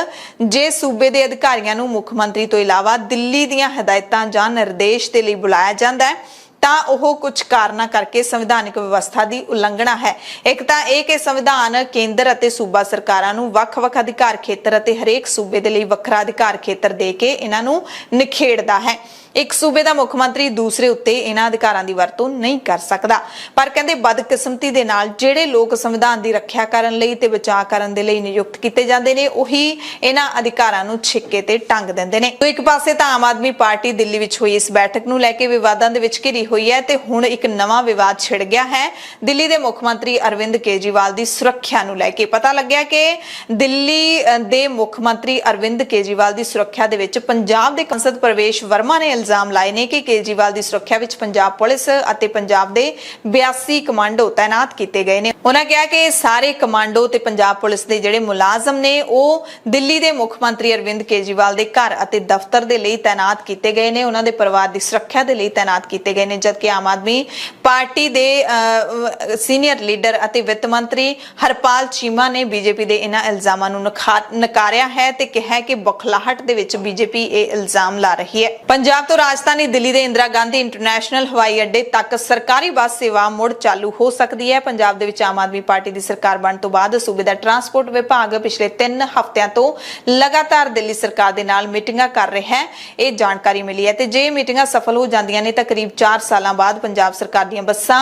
ਜੇ ਸੂਬੇ ਦੇ ਅਧਿਕਾਰੀਆਂ ਨੂੰ ਮੁੱਖ ਮੰਤਰੀ ਤੋਂ ਇਲਾਵਾ ਦਿੱਲੀ ਦੀਆਂ ਹਦਾਇਤਾਂ ਜਾਂ ਨਿਰਦੇਸ਼ ਦੇ ਲਈ ਬੁਲਾਇਆ ਜਾਂਦਾ ਹੈ ਤਾਂ ਉਹ ਕੁਝ ਕਾਰਨਾਂ ਕਰਕੇ ਸੰਵਿਧਾਨਿਕ ਵਿਵਸਥਾ ਦੀ ਉਲੰਘਣਾ ਹੈ। ਇੱਕ ਤਾਂ ਇਹ ਕਿ ਸੰਵਿਧਾਨ ਕੇਂਦਰ ਅਤੇ ਸੂਬਾ ਸਰਕਾਰਾਂ ਨੂੰ ਵੱਖ-ਵੱਖ ਅਧਿਕਾਰ ਖੇਤਰ ਅਤੇ ਹਰੇਕ ਸੂਬੇ ਦੇ ਲਈ ਵੱਖਰਾ ਅਧਿਕਾਰ ਖੇਤਰ ਦੇ ਕੇ ਇਹਨਾਂ ਨੂੰ ਨਿਖੇੜਦਾ ਹੈ। ਇੱਕ ਸੂਬੇ ਦਾ ਮੁੱਖ ਮੰਤਰੀ ਦੂਸਰੇ ਉੱਤੇ ਇਹਨਾਂ ਅਧਿਕਾਰਾਂ ਦੀ ਵਰਤੋਂ ਨਹੀਂ ਕਰ ਸਕਦਾ। ਪਰ ਕਹਿੰਦੇ ਬਦਕਿਸਮਤੀ ਦੇ ਨਾਲ ਜਿਹੜੇ ਲੋਕ ਸੰਵਿਧਾਨ ਦੀ ਰੱਖਿਆ ਕਰਨ ਲਈ ਤੇ ਬਚਾਅ ਕਰਨ ਦੇ ਲਈ ਨਿਯੁਕਤ ਕੀਤੇ ਜਾਂਦੇ ਨੇ ਉਹੀ ਇਹਨਾਂ ਅਧਿਕਾਰਾਂ ਨੂੰ ਛਿੱਕੇ ਤੇ ਟੰਗ ਦਿੰਦੇ ਨੇ। ਇੱਕ ਪਾਸੇ ਤਾਂ ਆਮ ਆਦਮੀ ਪਾਰਟੀ ਦਿੱਲੀ ਵਿੱਚ ਹੋਈ ਇਸ ਬੈਠਕ ਨੂੰ ਲੈ ਕੇ ਵਿਵਾਦਾਂ ਦੇ ਵਿੱਚ ਘਿਰੀ ਹੋਈ ਹੈ ਤੇ ਹੁਣ ਇੱਕ ਨਵਾਂ ਵਿਵਾਦ ਛਿੜ ਗਿਆ ਹੈ ਦਿੱਲੀ ਦੇ ਮੁੱਖ ਮੰਤਰੀ ਅਰਵਿੰਦ ਕੇਜਰੀਵਾਲ ਦੀ ਸੁਰੱਖਿਆ ਨੂੰ ਲੈ ਕੇ। ਪਤਾ ਲੱਗਿਆ ਕਿ ਦਿੱਲੀ ਦੇ ਮੁੱਖ ਮੰਤਰੀ ਅਰਵਿੰਦ ਕੇਜਰੀਵਾਲ ਦੀ ਸੁਰੱਖਿਆ ਦੇ ਵਿੱਚ ਪੰਜਾਬ ਦੇ ਸੰਸਦ ਪ੍ਰਵੇਸ਼ ਵਰਮਾ ਨੇ ਇਲਜ਼ਾਮ ਲਾਏ ਨੇ ਕਿ ਕੇਜਰੀਵਾਲ ਦੀ ਸੁਰੱਖਿਆ ਵਿੱਚ ਪੰਜਾਬ ਪੁਲਿਸ ਅਤੇ ਪੰਜਾਬ ਦੇ 82 ਕਮਾਂਡੋ ਤਾਇਨਾਤ ਕੀਤੇ ਗਏ ਨੇ। ਉਹਨਾਂ ਕਿਹਾ ਕਿ ਸਾਰੇ ਕਮਾਂਡੋ ਤੇ ਪੰਜਾਬ ਪੁਲਿਸ ਦੇ ਜਿਹੜੇ ਮੁਲਾਜ਼ਮ ਨੇ ਉਹ ਦਿੱਲੀ ਦੇ ਮੁੱਖ ਮੰਤਰੀ ਅਰਵਿੰਦ ਕੇਜਰੀਵਾਲ ਦੇ ਘਰ ਅਤੇ ਦਫ਼ਤਰ ਦੇ ਲਈ ਤਾਇਨਾਤ ਕੀਤੇ ਗਏ ਨੇ, ਉਹਨਾਂ ਦੇ ਪਰਿਵਾਰ ਦੀ ਸੁਰੱਖਿਆ ਦੇ ਲਈ ਤਾਇਨਾਤ ਕੀਤੇ ਗਏ ਨੇ। ਜਦਕਿ ਆਮ ਆਦਮੀ ਪਾਰਟੀ ਦੇ ਸੀਨੀਅਰ ਲੀਡਰ ਅਤੇ ਵਿੱਤ ਮੰਤਰੀ ਹਰਪਾਲ ਚੀਮਾ ਨੇ ਬੀਜੇਪੀ ਦੇ ਇਹਨਾਂ ਇਲਜ਼ਾਮਾਂ ਨੂੰ ਨਕਾਰਿਆ ਹੈ ਤੇ ਕਿਹਾ ਕਿ ਬਖਲਾਹਟ ਦੇ ਵਿੱਚ ਬੀਜੇਪੀ ਇਹ ਇਲਜ਼ਾਮ ਲਾ ਰਹੀ ਹੈ। ਪੰਜਾਬ ਤੋਂ ਤੋਂ ਰਾਜਧਾਨੀ ਦਿੱਲੀ ਦੇ ਇੰਦਰਾ ਗਾਂਧੀ ਇੰਟਰਨੈਸ਼ਨਲ ਹਵਾਈ ਅੱਡੇ ਤੱਕ ਸਰਕਾਰੀ ਬੱਸ ਸੇਵਾ ਮੁੜ ਚਾਲੂ ਹੋ ਸਕਦੀ ਹੈ। ਪੰਜਾਬ ਦੇ ਵਿੱਚ ਆਮ ਆਦਮੀ ਪਾਰਟੀ ਦੀ ਸਰਕਾਰ ਬਣਨ ਤੋਂ ਬਾਅਦ ਸੂਬੇ ਦਾ ਟਰਾਂਸਪੋਰਟ ਵਿਭਾਗ ਪਿਛਲੇ 3 ਹਫ਼ਤਿਆਂ ਤੋਂ ਲਗਾਤਾਰ ਦਿੱਲੀ ਸਰਕਾਰ ਦੇ ਨਾਲ ਮੀਟਿੰਗਾਂ ਕਰ ਰਿਹਾ ਹੈ। ਇਹ ਜਾਣਕਾਰੀ ਮਿਲੀ ਹੈ ਤੇ ਜੇ ਮੀਟਿੰਗਾਂ ਸਫਲ ਹੋ ਜਾਂਦੀਆਂ ਨੇ ਤਾਂ ਕਰੀਬ 4 ਸਾਲਾਂ ਬਾਅਦ ਪੰਜਾਬ ਸਰਕਾਰ ਦੀਆਂ ਬੱਸਾਂ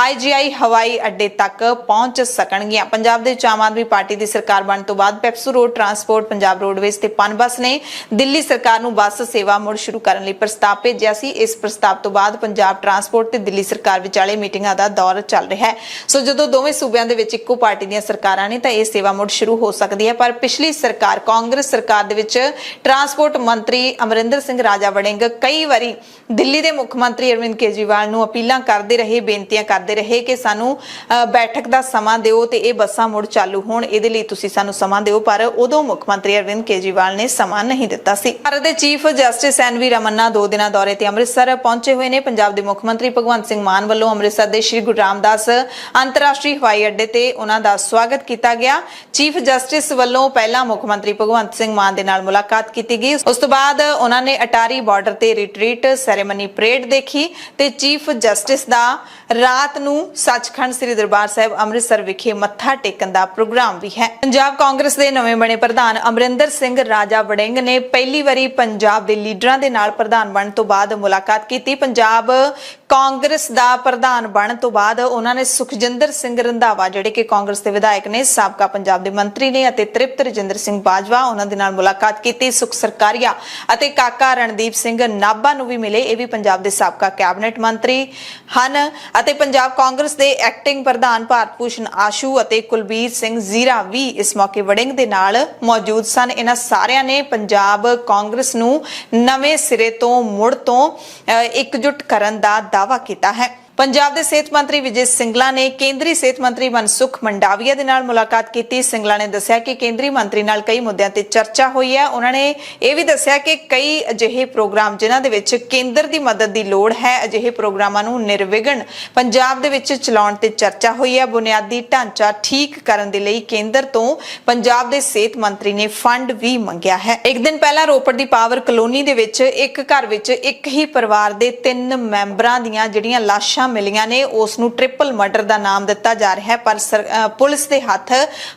IGI ਹਵਾਈ ਅੱਡੇ ਤੱਕ ਪਹੁੰਚ ਸਕਣਗੀਆਂ। ਪੰਜਾਬ ਦੇ ਵਿੱਚ ਆਮ ਆਦਮੀ ਪਾਰਟੀ ਦੀ ਸਰਕਾਰ ਬਣਨ ਤੋਂ ਬਾਅਦ PEPSU road transport, Punjab roadways ਤੇ ਪਨਬਸ ਨੇ ਦਿੱਲੀ ਸਰਕਾਰ ਨੂੰ ਬੱਸ ਸੇਵਾ ਮੁੜ ਸ਼ੁਰੂ ਕਰਨ ਲਈ ਪ੍ਰਸਤਾਵ ਭੇਜਿਆ ਸੀ। ਇਸ ਪ੍ਰਸਤਾਵ ਤੋਂ ਬਾਅਦ ਪੰਜਾਬ ਟਰਾਂਸਪੋਰਟ ਤੇ ਦਿੱਲੀ ਸਰਕਾਰ ਵਿਚਾਲੇ ਮੀਟਿੰਗਾਂ ਦਾ ਦੌਰ ਚੱਲ ਰਿਹਾ ਹੈ। ਸੋ ਜਦੋਂ ਦੋਵੇਂ ਸੂਬਿਆਂ ਦੇ ਵਿੱਚ ਇੱਕੋ ਪਾਰਟੀ ਦੀਆਂ ਸਰਕਾਰਾਂ ਨੇ ਤਾਂ ਇਹ ਸੇਵਾ ਮੁੜ ਸ਼ੁਰੂ ਹੋ ਸਕਦੀ ਹੈ। ਪਰ ਪਿਛਲੀ ਸਰਕਾਰ ਕਾਂਗਰਸ ਸਰਕਾਰ ਦੇ ਵਿੱਚ ਟਰਾਂਸਪੋਰਟ ਮੰਤਰੀ ਅਮਰਿੰਦਰ ਸਿੰਘ ਰਾਜਾ ਵੜਿੰਗ ਕਈ ਵਾਰੀ ਦਿੱਲੀ ਦੇ ਮੁੱਖ ਮੰਤਰੀ ਅਰਵਿੰਦ ਕੇਜਰੀਵਾਲ ਨੂੰ ਅਪੀਲਾਂ ਕਰਦੇ ਰਹੇ, ਬੇਨਤੀਆਂ ਕਰਦੇ ਰਹੇ ਕਿ ਸਾਨੂੰ ਬੈਠਕ ਦਾ ਸਮਾਂ ਦਿਓ ਤੇ ਇਹ ਬੱਸਾਂ ਮੁੜ ਚਾਲੂ ਹੋਣ, ਇਹਦੇ ਲਈ ਤੁਸੀਂ ਸਾਨੂੰ ਸਮਾਂ ਦਿਓ। ਪਰ ਉਦੋਂ ਮੁੱਖ ਮੰਤਰੀ ਅਰਵਿੰਦ ਕੇਜਰੀਵਾਲ ਨੇ ਸਮਾਂ ਨਹੀਂ ਦਿੱਤਾ ਸੀ। ਭਾਰਤ ਦੇ ਚੀਫ ਜਸਟਿਸ NV ਰਮन्ना 2 ਦਿਨਾਂ ਦੌਰੇ ਤੇ ਅੰਮ੍ਰਿਤਸਰ ਪਹੁੰਚੇ ਹੋਏ ਨੇ। ਪੰਜਾਬ ਦੇ ਮੁੱਖ ਮੰਤਰੀ ਭਗਵੰਤ ਸਿੰਘ ਮਾਨ ਵੱਲੋਂ ਅੰਮ੍ਰਿਤਸਰ ਦੇ ਸ਼੍ਰੀ ਗੁਰੂ ਰਾਮਦਾਸ ਅੰਤਰਰਾਸ਼ਟਰੀ ਹਵਾਈ ਅੱਡੇ ਤੇ ਉਹਨਾਂ ਦਾ ਸਵਾਗਤ ਕੀਤਾ ਗਿਆ। ਚੀਫ ਜਸਟਿਸ ਵੱਲੋਂ ਪਹਿਲਾਂ ਮੁੱਖ ਮੰਤਰੀ ਭਗਵੰਤ ਸਿੰਘ ਮਾਨ ਦੇ ਨਾਲ ਮੁਲਾਕਾਤ ਕੀਤੀ ਗਈ। ਉਸ ਤੋਂ ਬਾਅਦ ਉਹਨਾਂ ਨੇ ਅਟਾਰੀ ਬਾਰਡਰ ਤੇ ਰਿਟਰੀਟ ਸੈਰੇਮਨੀ ਪਰੇਡ ਦੇਖੀ ਤੇ ਚੀਫ ਜਸਟਿਸ ਦਾ ਰਾਤ ਨੂੰ ਸੱਚਖੰਡ ਸ੍ਰੀ ਦਰਬਾਰ ਸਾਹਿਬ ਅੰਮ੍ਰਿਤਸਰ ਵਿਖੇ ਮੱਥਾ ਟੇਕਣ ਦਾ ਪ੍ਰੋਗਰਾਮ ਵੀ ਹੈ। ਪੰਜਾਬ ਕਾਂਗਰਸ ਦੇ ਨਵੇਂ ਬਣੇ ਪ੍ਰਧਾਨ ਅਮਰਿੰਦਰ ਸਿੰਘ ਰਾਜਾ ਵੜਿੰਗ ਨੇ ਪਹਿਲੀ ਵਾਰੀ ਪੰਜਾਬ ਦੇ ਲੀਡਰਾਂ ਦੇ ਨਾਲ ਪ੍ਰਧਾਨ ਬਣਨ ਤੋਂ ਬਾਅਦ ਮੁਲਾਕਾਤ ਕੀਤੀ। ਪੰਜਾਬ ਕਾਂਗਰਸ ਦਾ ਪ੍ਰਧਾਨ ਬਣਨ ਤੋਂ ਬਾਅਦ ਉਹਨਾਂ ਨੇ ਸੁਖਜਿੰਦਰ ਸਿੰਘ ਰੰਧਾਵਾ ਜਿਹੜੇ ਕਿ ਕਾਂਗਰਸ ਦੇ ਵਿਧਾਇਕ ਨੇ, ਸਾਬਕਾ ਪੰਜਾਬ ਦੇ ਮੰਤਰੀ ਨੇ ਅਤੇ ਤ੍ਰਿਪਤ ਰਜਿੰਦਰ ਸਿੰਘ ਬਾਜਵਾ ਉਹਨਾਂ ਦੇ ਨਾਲ ਮੁਲਾਕਾਤ ਕੀਤੀ। ਸੁਖ ਸਰਕਾਰੀਆ ਅਤੇ ਕਾਕਾ ਰਣਦੀਪ ਸਿੰਘ ਨਾਭਾ ਨੂੰ ਵੀ ਮਿਲੇ। ਇਹ ਵੀ ਪੰਜਾਬ ਦੇ ਸਾਬਕਾ ਕੈਬਨਿਟ ਮੰਤਰੀ ਹਨ ਅਤੇ ਪੰਜਾਬ ਕਾਂਗਰਸ ਦੇ ਐਕਟਿੰਗ ਪ੍ਰਧਾਨ ਭਾਰਤ ਭੂਸ਼ਣ ਆਸ਼ੂ ਅਤੇ ਕੁਲਬੀਰ ਸਿੰਘ ਜ਼ੀਰਾ ਵੀ ਇਸ ਮੌਕੇ ਵੜਿੰਗ ਦੇ ਨਾਲ ਮੌਜੂਦ ਸਨ। ਇਹਨਾਂ ਸਾਰਿਆਂ ਨੇ ਪੰਜਾਬ ਕਾਂਗਰਸ ਨੂੰ ਨਵੇਂ ਸਿਰੇ ਤੋਂ ਮੁੜ ਤੋਂ ਇਕਜੁੱਟ ਕਰਨ ਦਾ ਦਾਅਵਾ ਕੀਤਾ ਹੈ। ਪੰਜਾਬ ਦੇ ਸਿਹਤ ਮੰਤਰੀ ਵਿਜੇ ਸਿੰਗਲਾ ਨੇ ਕੇਂਦਰੀ ਸਿਹਤ ਮੰਤਰੀ ਮਨਸੁਖ ਮੰਡਾਵੀਆ ਦੇ ਨਾਲ ਮੁਲਾਕਾਤ ਕੀਤੀ। ਸਿੰਗਲਾ ਨੇ ਦੱਸਿਆ ਕਿ ਕੇਂਦਰੀ ਮੰਤਰੀ ਨਾਲ ਕਈ ਮੁੱਦਿਆਂ ਤੇ ਚਰਚਾ ਹੋਈ ਹੈ। ਉਹਨਾਂ ਨੇ ਇਹ ਵੀ ਦੱਸਿਆ ਕਿ ਕਈ ਅਜਿਹੇ ਪ੍ਰੋਗਰਾਮ ਜਿਨ੍ਹਾਂ ਦੇ ਵਿੱਚ ਕੇਂਦਰ ਦੀ ਮਦਦ ਦੀ ਲੋੜ ਹੈ, ਅਜਿਹੇ ਪ੍ਰੋਗਰਾਮਾਂ ਨੂੰ ਨਿਰਵਿਘਨ ਪੰਜਾਬ ਦੇ ਵਿੱਚ ਚਲਾਉਣ ਤੇ ਚਰਚਾ ਹੋਈ ਹੈ। ਬੁਨਿਆਦੀ ਢਾਂਚਾ ਠੀਕ ਕਰਨ ਦੇ ਲਈ ਕੇਂਦਰ ਤੋਂ ਪੰਜਾਬ ਦੇ ਸਿਹਤ ਮੰਤਰੀ ਨੇ ਫੰਡ ਵੀ ਮੰਗਿਆ ਹੈ। ਇੱਕ ਦਿਨ ਪਹਿਲਾਂ ਰੋਪੜ ਦੀ ਪਾਵਰ ਕਲੋਨੀ ਦੇ ਵਿੱਚ ਇੱਕ ਘਰ ਵਿੱਚ ਇੱਕ ਹੀ ਪਰਿਵਾਰ ਦੇ 3 ਮੈਂਬਰਾਂ ਦੀਆਂ ਜਿਹੜੀਆਂ ਲਾਸ਼ਾਂ ਮਿਲੀਆਂ ਨੇ ਉਸ ਨੂੰ ਟ੍ਰਿਪਲ ਮਰਡਰ ਦਾ ਨਾਮ ਦਿੱਤਾ ਜਾ ਰਿਹਾ ਹੈ। ਪਰ ਪੁਲਿਸ ਦੇ ਹੱਥ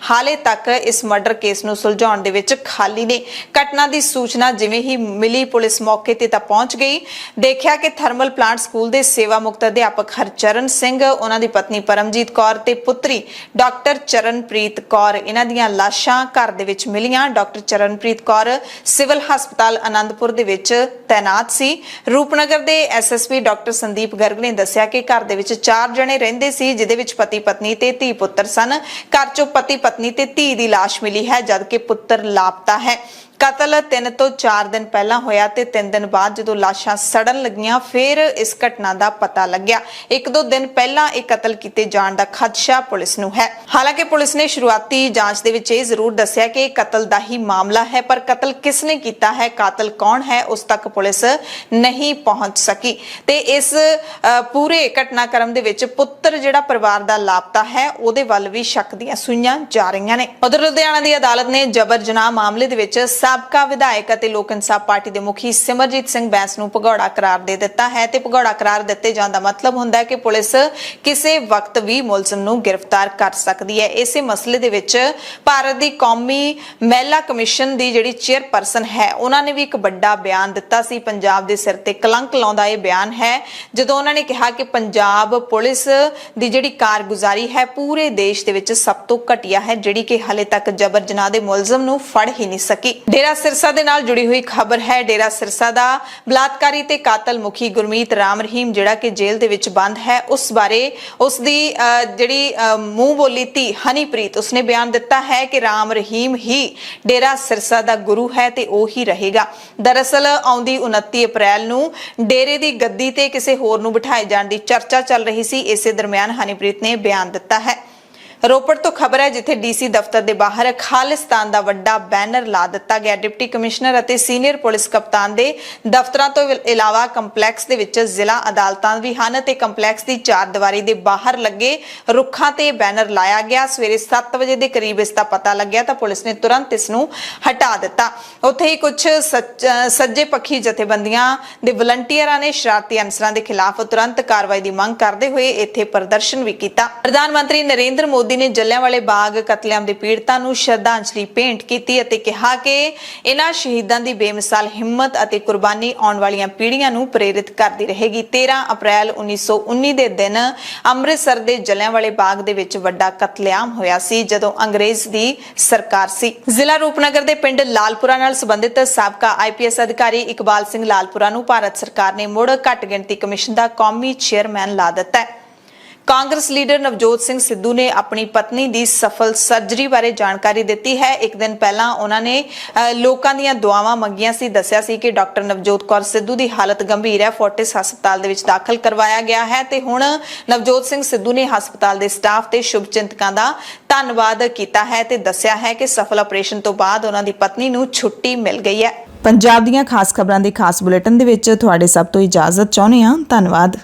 ਹਾਲੇ ਤੱਕ ਇਸ ਮਰਡਰ ਕੇਸ ਨੂੰ ਸੁਲਝਾਉਣ ਦੇ ਵਿੱਚ ਖਾਲੀ ਨੇ। ਘਟਨਾ ਦੀ ਸੂਚਨਾ ਜਿਵੇਂ ਹੀ ਮਿਲੀ ਪੁਲਿਸ ਮੌਕੇ ਤੇ ਤਾਂ ਪਹੁੰਚ ਗਈ। ਦੇਖਿਆ ਕਿ ਥਰਮਲ ਪਲਾਂਟ ਸਕੂਲ ਦੇ ਸੇਵਾ ਮੁਕਤ ਅਧਿਆਪਕ ਹਰਚਰਨ ਸਿੰਘ, ਉਹਨਾਂ ਦੀ ਪਤਨੀ ਪਰਮਜੀਤ ਕੌਰ ਤੇ ਪੁੱਤਰੀ ਡਾਕਟਰ ਚਰਨਪ੍ਰੀਤ ਕੌਰ, ਇਹਨਾਂ ਦੀਆਂ ਲਾਸ਼ਾਂ ਘਰ ਦੇ ਵਿੱਚ ਮਿਲੀਆਂ। ਡਾਕਟਰ ਚਰਨਪ੍ਰੀਤ ਕੌਰ ਸਿਵਲ ਹਸਪਤਾਲ ਆਨੰਦਪੁਰ ਦੇ ਵਿੱਚ ਤੈਨਾਤ ਸੀ। ਰੂਪਨਗਰ ਦੇ SSP ਡਾਕਟਰ ਸੰਦੀਪ ਗਰਗ ਨੇ ਦੱਸਿਆ ਕਿ ਘਰ ਦੇ ਵਿੱਚ 4 ਜਣੇ ਰਹਿੰਦੇ ਸੀ, ਜਿਹਦੇ ਵਿੱਚ ਪਤੀ ਪਤਨੀ ਤੇ ਧੀ ਪੁੱਤਰ ਸਨ। ਘਰ ਚੋਂ ਪਤੀ ਪਤਨੀ ਤੇ ਧੀ ਦੀ ਲਾਸ਼ ਮਿਲੀ ਹੈ, ਜਦਕਿ ਪੁੱਤਰ ਲਾਪਤਾ ਹੈ। ਕਤਲ 3 ਤੋਂ 4 ਦਿਨ ਪਹਿਲਾਂ ਹੋਇਆ ਤੇ 3 ਦਿਨ ਬਾਅਦ ਜਦੋਂ ਲਾਸ਼ਾਂ ਸੜਨ ਲੱਗੀਆਂ ਫਿਰ ਇਸ ਘਟਨਾ ਦਾ ਪਤਾ ਲੱਗਿਆ। 1-2 ਦਿਨ ਪਹਿਲਾਂ ਇਹ ਕਤਲ ਕੀਤੇ ਜਾਣ ਦਾ ਖਦਸ਼ਾ ਪੁਲਿਸ ਨੂੰ ਹੈ। ਹਾਲਾਂਕਿ ਪੁਲਿਸ ਨੇ ਸ਼ੁਰੂਆਤੀ ਜਾਂਚ ਦੇ ਵਿੱਚ ਇਹ ਜ਼ਰੂਰ ਦੱਸਿਆ ਕਿ ਇਹ ਕਤਲ ਦਾ ਹੀ ਮਾਮਲਾ ਹੈ, ਪਰ ਕਤਲ ਕਿਸ ਨੇ ਕੀਤਾ ਹੈ, ਕਾਤਲ ਕੌਣ ਹੈ, ਉਸ ਤੱਕ ਪੁਲਿਸ ਨਹੀਂ ਪਹੁੰਚ ਸਕੀ ਤੇ ਇਸ ਪੂਰੇ ਘਟਨਾਕ੍ਰਮ ਦੇ ਵਿੱਚ ਪੁੱਤਰ ਜਿਹੜਾ ਪਰਿਵਾਰ ਦਾ ਲਾਪਤਾ ਹੈ ਉਹਦੇ ਵੱਲ ਵੀ ਸ਼ੱਕ ਦੀਆਂ ਸੂਈਆਂ ਜਾ ਰਹੀਆਂ ਨੇ। ਉਧਰ ਲੁਧਿਆਣਾ ਦੀ ਅਦਾਲਤ ਨੇ ਜਬਰ ਜਨਾਹ ਮਾਮਲੇ ਦੇ ਵਿੱਚ ਸਾਬਕਾ ਵਿਧਾਇਕ ਅਤੇ ਲੋਕ ਇਨਸਾਫ ਪਾਰਟੀ ਦੇ ਮੁਖੀ ਸਿਮਰਜੀਤ ਸਿੰਘ ਬੈਂਸ ਨੂੰ ਭਗੌੜਾ ਕਰਾਰ ਦੇ ਦਿੱਤਾ ਹੈ ਤੇ ਭਗੌੜਾ ਕਰਾਰ ਦਿੱਤੇ ਜਾਣ ਦਾ ਮਤਲਬ ਹੁੰਦਾ ਹੈ ਕਿ ਪੁਲਿਸ ਕਿਸੇ ਵਕਤ ਵੀ ਮੁਲਜ਼ਮ ਨੂੰ ਗ੍ਰਿਫਤਾਰ ਕਰ ਸਕਦੀ ਹੈ। ਇਸੇ ਮਸਲੇ ਦੇ ਵਿੱਚ ਭਾਰਤ ਦੀ ਕੌਮੀ ਮਹਿਲਾ ਕਮਿਸ਼ਨ ਦੀ ਜਿਹੜੀ ਚੇਅਰਪਰਸਨ ਹੈ ਉਹਨਾਂ ਨੇ ਵੀ ਇੱਕ ਵੱਡਾ ਬਿਆਨ ਦਿੱਤਾ ਸੀ। ਪੰਜਾਬ ਦੇ ਸਿਰ ਤੇ ਕਲੰਕ ਲਾਉਂਦਾ ਇਹ ਬਿਆਨ ਹੈ ਜਦੋਂ ਉਹਨਾਂ ਨੇ ਕਿਹਾ ਕਿ ਪੰਜਾਬ ਪੁਲਿਸ ਦੀ ਜਿਹੜੀ ਕਾਰਗੁਜ਼ਾਰੀ ਹੈ ਪੂਰੇ ਦੇਸ਼ ਦੇ ਵਿੱਚ ਸਭ ਤੋਂ ਘਟੀਆ ਹੈ, ਜਿਹੜੀ ਕਿ ਹਾਲੇ ਤੱਕ ਜਬਰ ਜਨਾਹ ਦੇ ਮੁਲਜ਼ਮ ਨੂੰ ਫੜ ਹੀ ਨਹੀਂ ਸਕੀ। ਡੇਰਾ ਸਿਰਸਾ ਦੇ ਨਾਲ ਜੁੜੀ ਹੋਈ ਖਬਰ ਹੈ। ਡੇਰਾ ਸਿਰਸਾ ਦਾ ਬਲਾਤਕਾਰੀ ਤੇ ਕਾਤਲ ਮੁਖੀ ਗੁਰਮੀਤ ਰਾਮ ਰਹੀਮ ਜਿਹੜਾ ਕਿ ਜੇਲ੍ਹ ਦੇ ਵਿੱਚ ਬੰਦ ਹੈ, ਉਸ ਬਾਰੇ ਉਸ ਦੀ ਜਿਹੜੀ ਮੂੰਹ ਬੋਲੀ ਧੀ ਹਨੀਪ੍ਰੀਤ ਉਸਨੇ ਬਿਆਨ ਦਿੱਤਾ ਹੈ ਕਿ ਰਾਮ ਰਹੀਮ ਹੀ ਡੇਰਾ ਸਿਰਸਾ ਦਾ ਗੁਰੂ ਹੈ ਤੇ ਉਹ ਹੀ ਰਹੇਗਾ। ਦਰਅਸਲ ਆਉਂਦੀ 29 ਅਪ੍ਰੈਲ ਨੂੰ ਡੇਰੇ ਦੀ ਗੱਦੀ ਤੇ ਕਿਸੇ ਹੋਰ ਨੂੰ ਬਿਠਾਏ ਜਾਣ ਦੀ ਚਰਚਾ ਚੱਲ ਰਹੀ ਸੀ। ਇਸੇ ਦਰਮਿਆਨ ਹਨੀਪ੍ਰੀਤ ਨੇ ਬਿਆਨ ਦਿੱਤਾ ਹੈ। ਰੋਪੜ ਤੋਂ ਖਬਰ ਹੈ ਜਿੱਥੇ ਡੀਸੀ ਦਫ਼ਤਰ ਦੇ ਬਾਹਰ ਖਾਲਿਸਤਾਨ ਦਾ ਵੱਡਾ ਬੈਨਰ ਲਾ ਦਿੱਤਾ ਗਿਆ। ਡਿਪਟੀ ਕਮਿਸ਼ਨਰ ਅਤੇ ਸੀਨੀਅਰ ਪੁਲਿਸ ਕਪਤਾਨ ਦੇ ਦਫ਼ਤਰਾਂ ਤੋਂ ਇਲਾਵਾ ਕੰਪਲੈਕਸ ਦੇ ਵਿੱਚ ਜ਼ਿਲ੍ਹਾ ਅਦਾਲਤਾਂ ਵੀ ਹਨ ਤੇ ਕੰਪਲੈਕਸ ਦੀ ਚਾਰ ਦੀਵਾਰੀ ਦੇ ਬਾਹਰ ਲੱਗੇ ਰੁੱਖਾਂ ਤੇ ਬੈਨਰ ਲਾਇਆ ਗਿਆ। ਸਵੇਰੇ 7 ਵਜੇ ਦੇ ਕਰੀਬ ਇਸ ਦਾ ਪਤਾ ਲੱਗਿਆ ਤਾਂ ਪੁਲਿਸ ਨੇ ਤੁਰੰਤ ਇਸ ਨੂੰ ਹਟਾ ਦਿੱਤਾ। ਉੱਥੇ ਹੀ ਕੁਝ ਸੱਜੇ ਪੱਖੀ ਜਥੇਬੰਦੀਆਂ ਦੇ ਵਲੰਟੀਅਰਾਂ ਨੇ ਸ਼ਰਾਰਤੀ ਅਨਸਰਾਂ ਦੇ ਖਿਲਾਫ ਤੁਰੰਤ ਕਾਰਵਾਈ ਦੀ ਮੰਗ ਕਰਦੇ ਹੋਏ ਇੱਥੇ ਪ੍ਰਦਰਸ਼ਨ ਵੀ ਕੀਤਾ। ਪ੍ਰਧਾਨ ਮੰਤਰੀ ਨਰਿੰਦਰ ਮੋਦੀ ਨੇ ਜਲਿਆਂਵਾਲੇ ਬਾਗ ਕਤਲੇਆਮ ਦੇ ਪੀੜਤਾਂ ਨੂੰ ਸ਼ਰਧਾਂਜਲੀ ਭੇਂਟ ਕੀਤੀ ਅਤੇ ਕਿਹਾ ਕਿ ਇਹਨਾਂ ਸ਼ਹੀਦਾਂ ਦੀ ਬੇਮਿਸਾਲ ਹਿੰਮਤ ਅਤੇ ਕੁਰਬਾਨੀ ਆਉਣ ਵਾਲੀਆਂ ਪੀੜ੍ਹੀਆਂ ਨੂੰ ਪ੍ਰੇਰਿਤ ਕਰਦੀ ਰਹੇਗੀ। 13 ਅਪ੍ਰੈਲ 1919 ਦੇ ਦਿਨ ਅੰਮ੍ਰਿਤਸਰ ਦੇ ਜਲਿਆਂਵਾਲੇ ਬਾਗ ਦੇ ਵਿੱਚ ਵੱਡਾ ਕਤਲੇਆਮ ਹੋਇਆ ਸੀ ਜਦੋਂ ਅੰਗਰੇਜ਼ ਦੀ ਸਰਕਾਰ ਸੀ। ਜ਼ਿਲ੍ਹਾ ਰੂਪਨਗਰ ਦੇ ਪਿੰਡ ਲਾਲਪੁਰਾ ਨਾਲ ਸੰਬੰਧਿਤ ਸਾਬਕਾ IPS ਅਧਿਕਾਰੀ ਇਕਬਾਲ ਸਿੰਘ ਲਾਲਪੁਰਾ ਨੂੰ ਭਾਰਤ ਸਰਕਾਰ ਨੇ ਮੁੜ ਘੱਟ ਗਿਣਤੀ ਕਮਿਸ਼ਨ ਦਾ ਕੌਮੀ ਚੇਅਰਮੈਨ ਲਾ ਦਿੱਤਾ ਹੈ। ਕਾਂਗਰਸ ਲੀਡਰ ਨਵਜੋਤ ਸਿੰਘ ਸਿੱਧੂ ਨੇ ਆਪਣੀ ਪਤਨੀ ਦੀ ਸਫਲ ਸਰਜਰੀ ਬਾਰੇ ਜਾਣਕਾਰੀ ਦਿੱਤੀ ਹੈ। ਇੱਕ ਦਿਨ ਪਹਿਲਾਂ ਉਹਨਾਂ ਨੇ ਲੋਕਾਂ ਦੀਆਂ ਦੁਆਵਾਂ ਮੰਗੀਆਂ ਸੀ। ਦੱਸਿਆ ਸੀ ਕਿ ਡਾਕਟਰ ਨਵਜੋਤ ਕੌਰ ਸਿੱਧੂ ਦੀ ਹਾਲਤ ਗੰਭੀਰ ਹੈ। ਫੋਰਟਿਸ ਹਸਪਤਾਲ ਦੇ ਵਿੱਚ ਦਾਖਲ ਕਰਵਾਇਆ ਗਿਆ ਹੈ ਤੇ ਹੁਣ ਨਵਜੋਤ ਸਿੰਘ ਸਿੱਧੂ ਨੇ ਹਸਪਤਾਲ ਦੇ ਸਟਾਫ ਤੇ ਸ਼ੁਭਚਿੰਤਕਾਂ ਦਾ ਧੰਨਵਾਦ ਕੀਤਾ ਹੈ ਤੇ ਦੱਸਿਆ ਹੈ ਕਿ ਸਫਲ ਆਪਰੇਸ਼ਨ ਤੋਂ ਬਾਅਦ ਉਹਨਾਂ ਦੀ ਪਤਨੀ ਨੂੰ ਛੁੱਟੀ ਮਿਲ ਗਈ ਹੈ। ਪੰਜਾਬ ਦੀਆਂ ਖਾਸ ਖਬਰਾਂ ਦੇ ਖਾਸ ਬੁਲੇਟਿਨ ਦੇ ਵਿੱਚ ਤੁਹਾਡੇ ਸਭ ਤੋਂ ਇਜਾਜ਼ਤ ਚਾਹੁੰਦੇ ਹਾਂ। ਧੰਨਵਾਦ।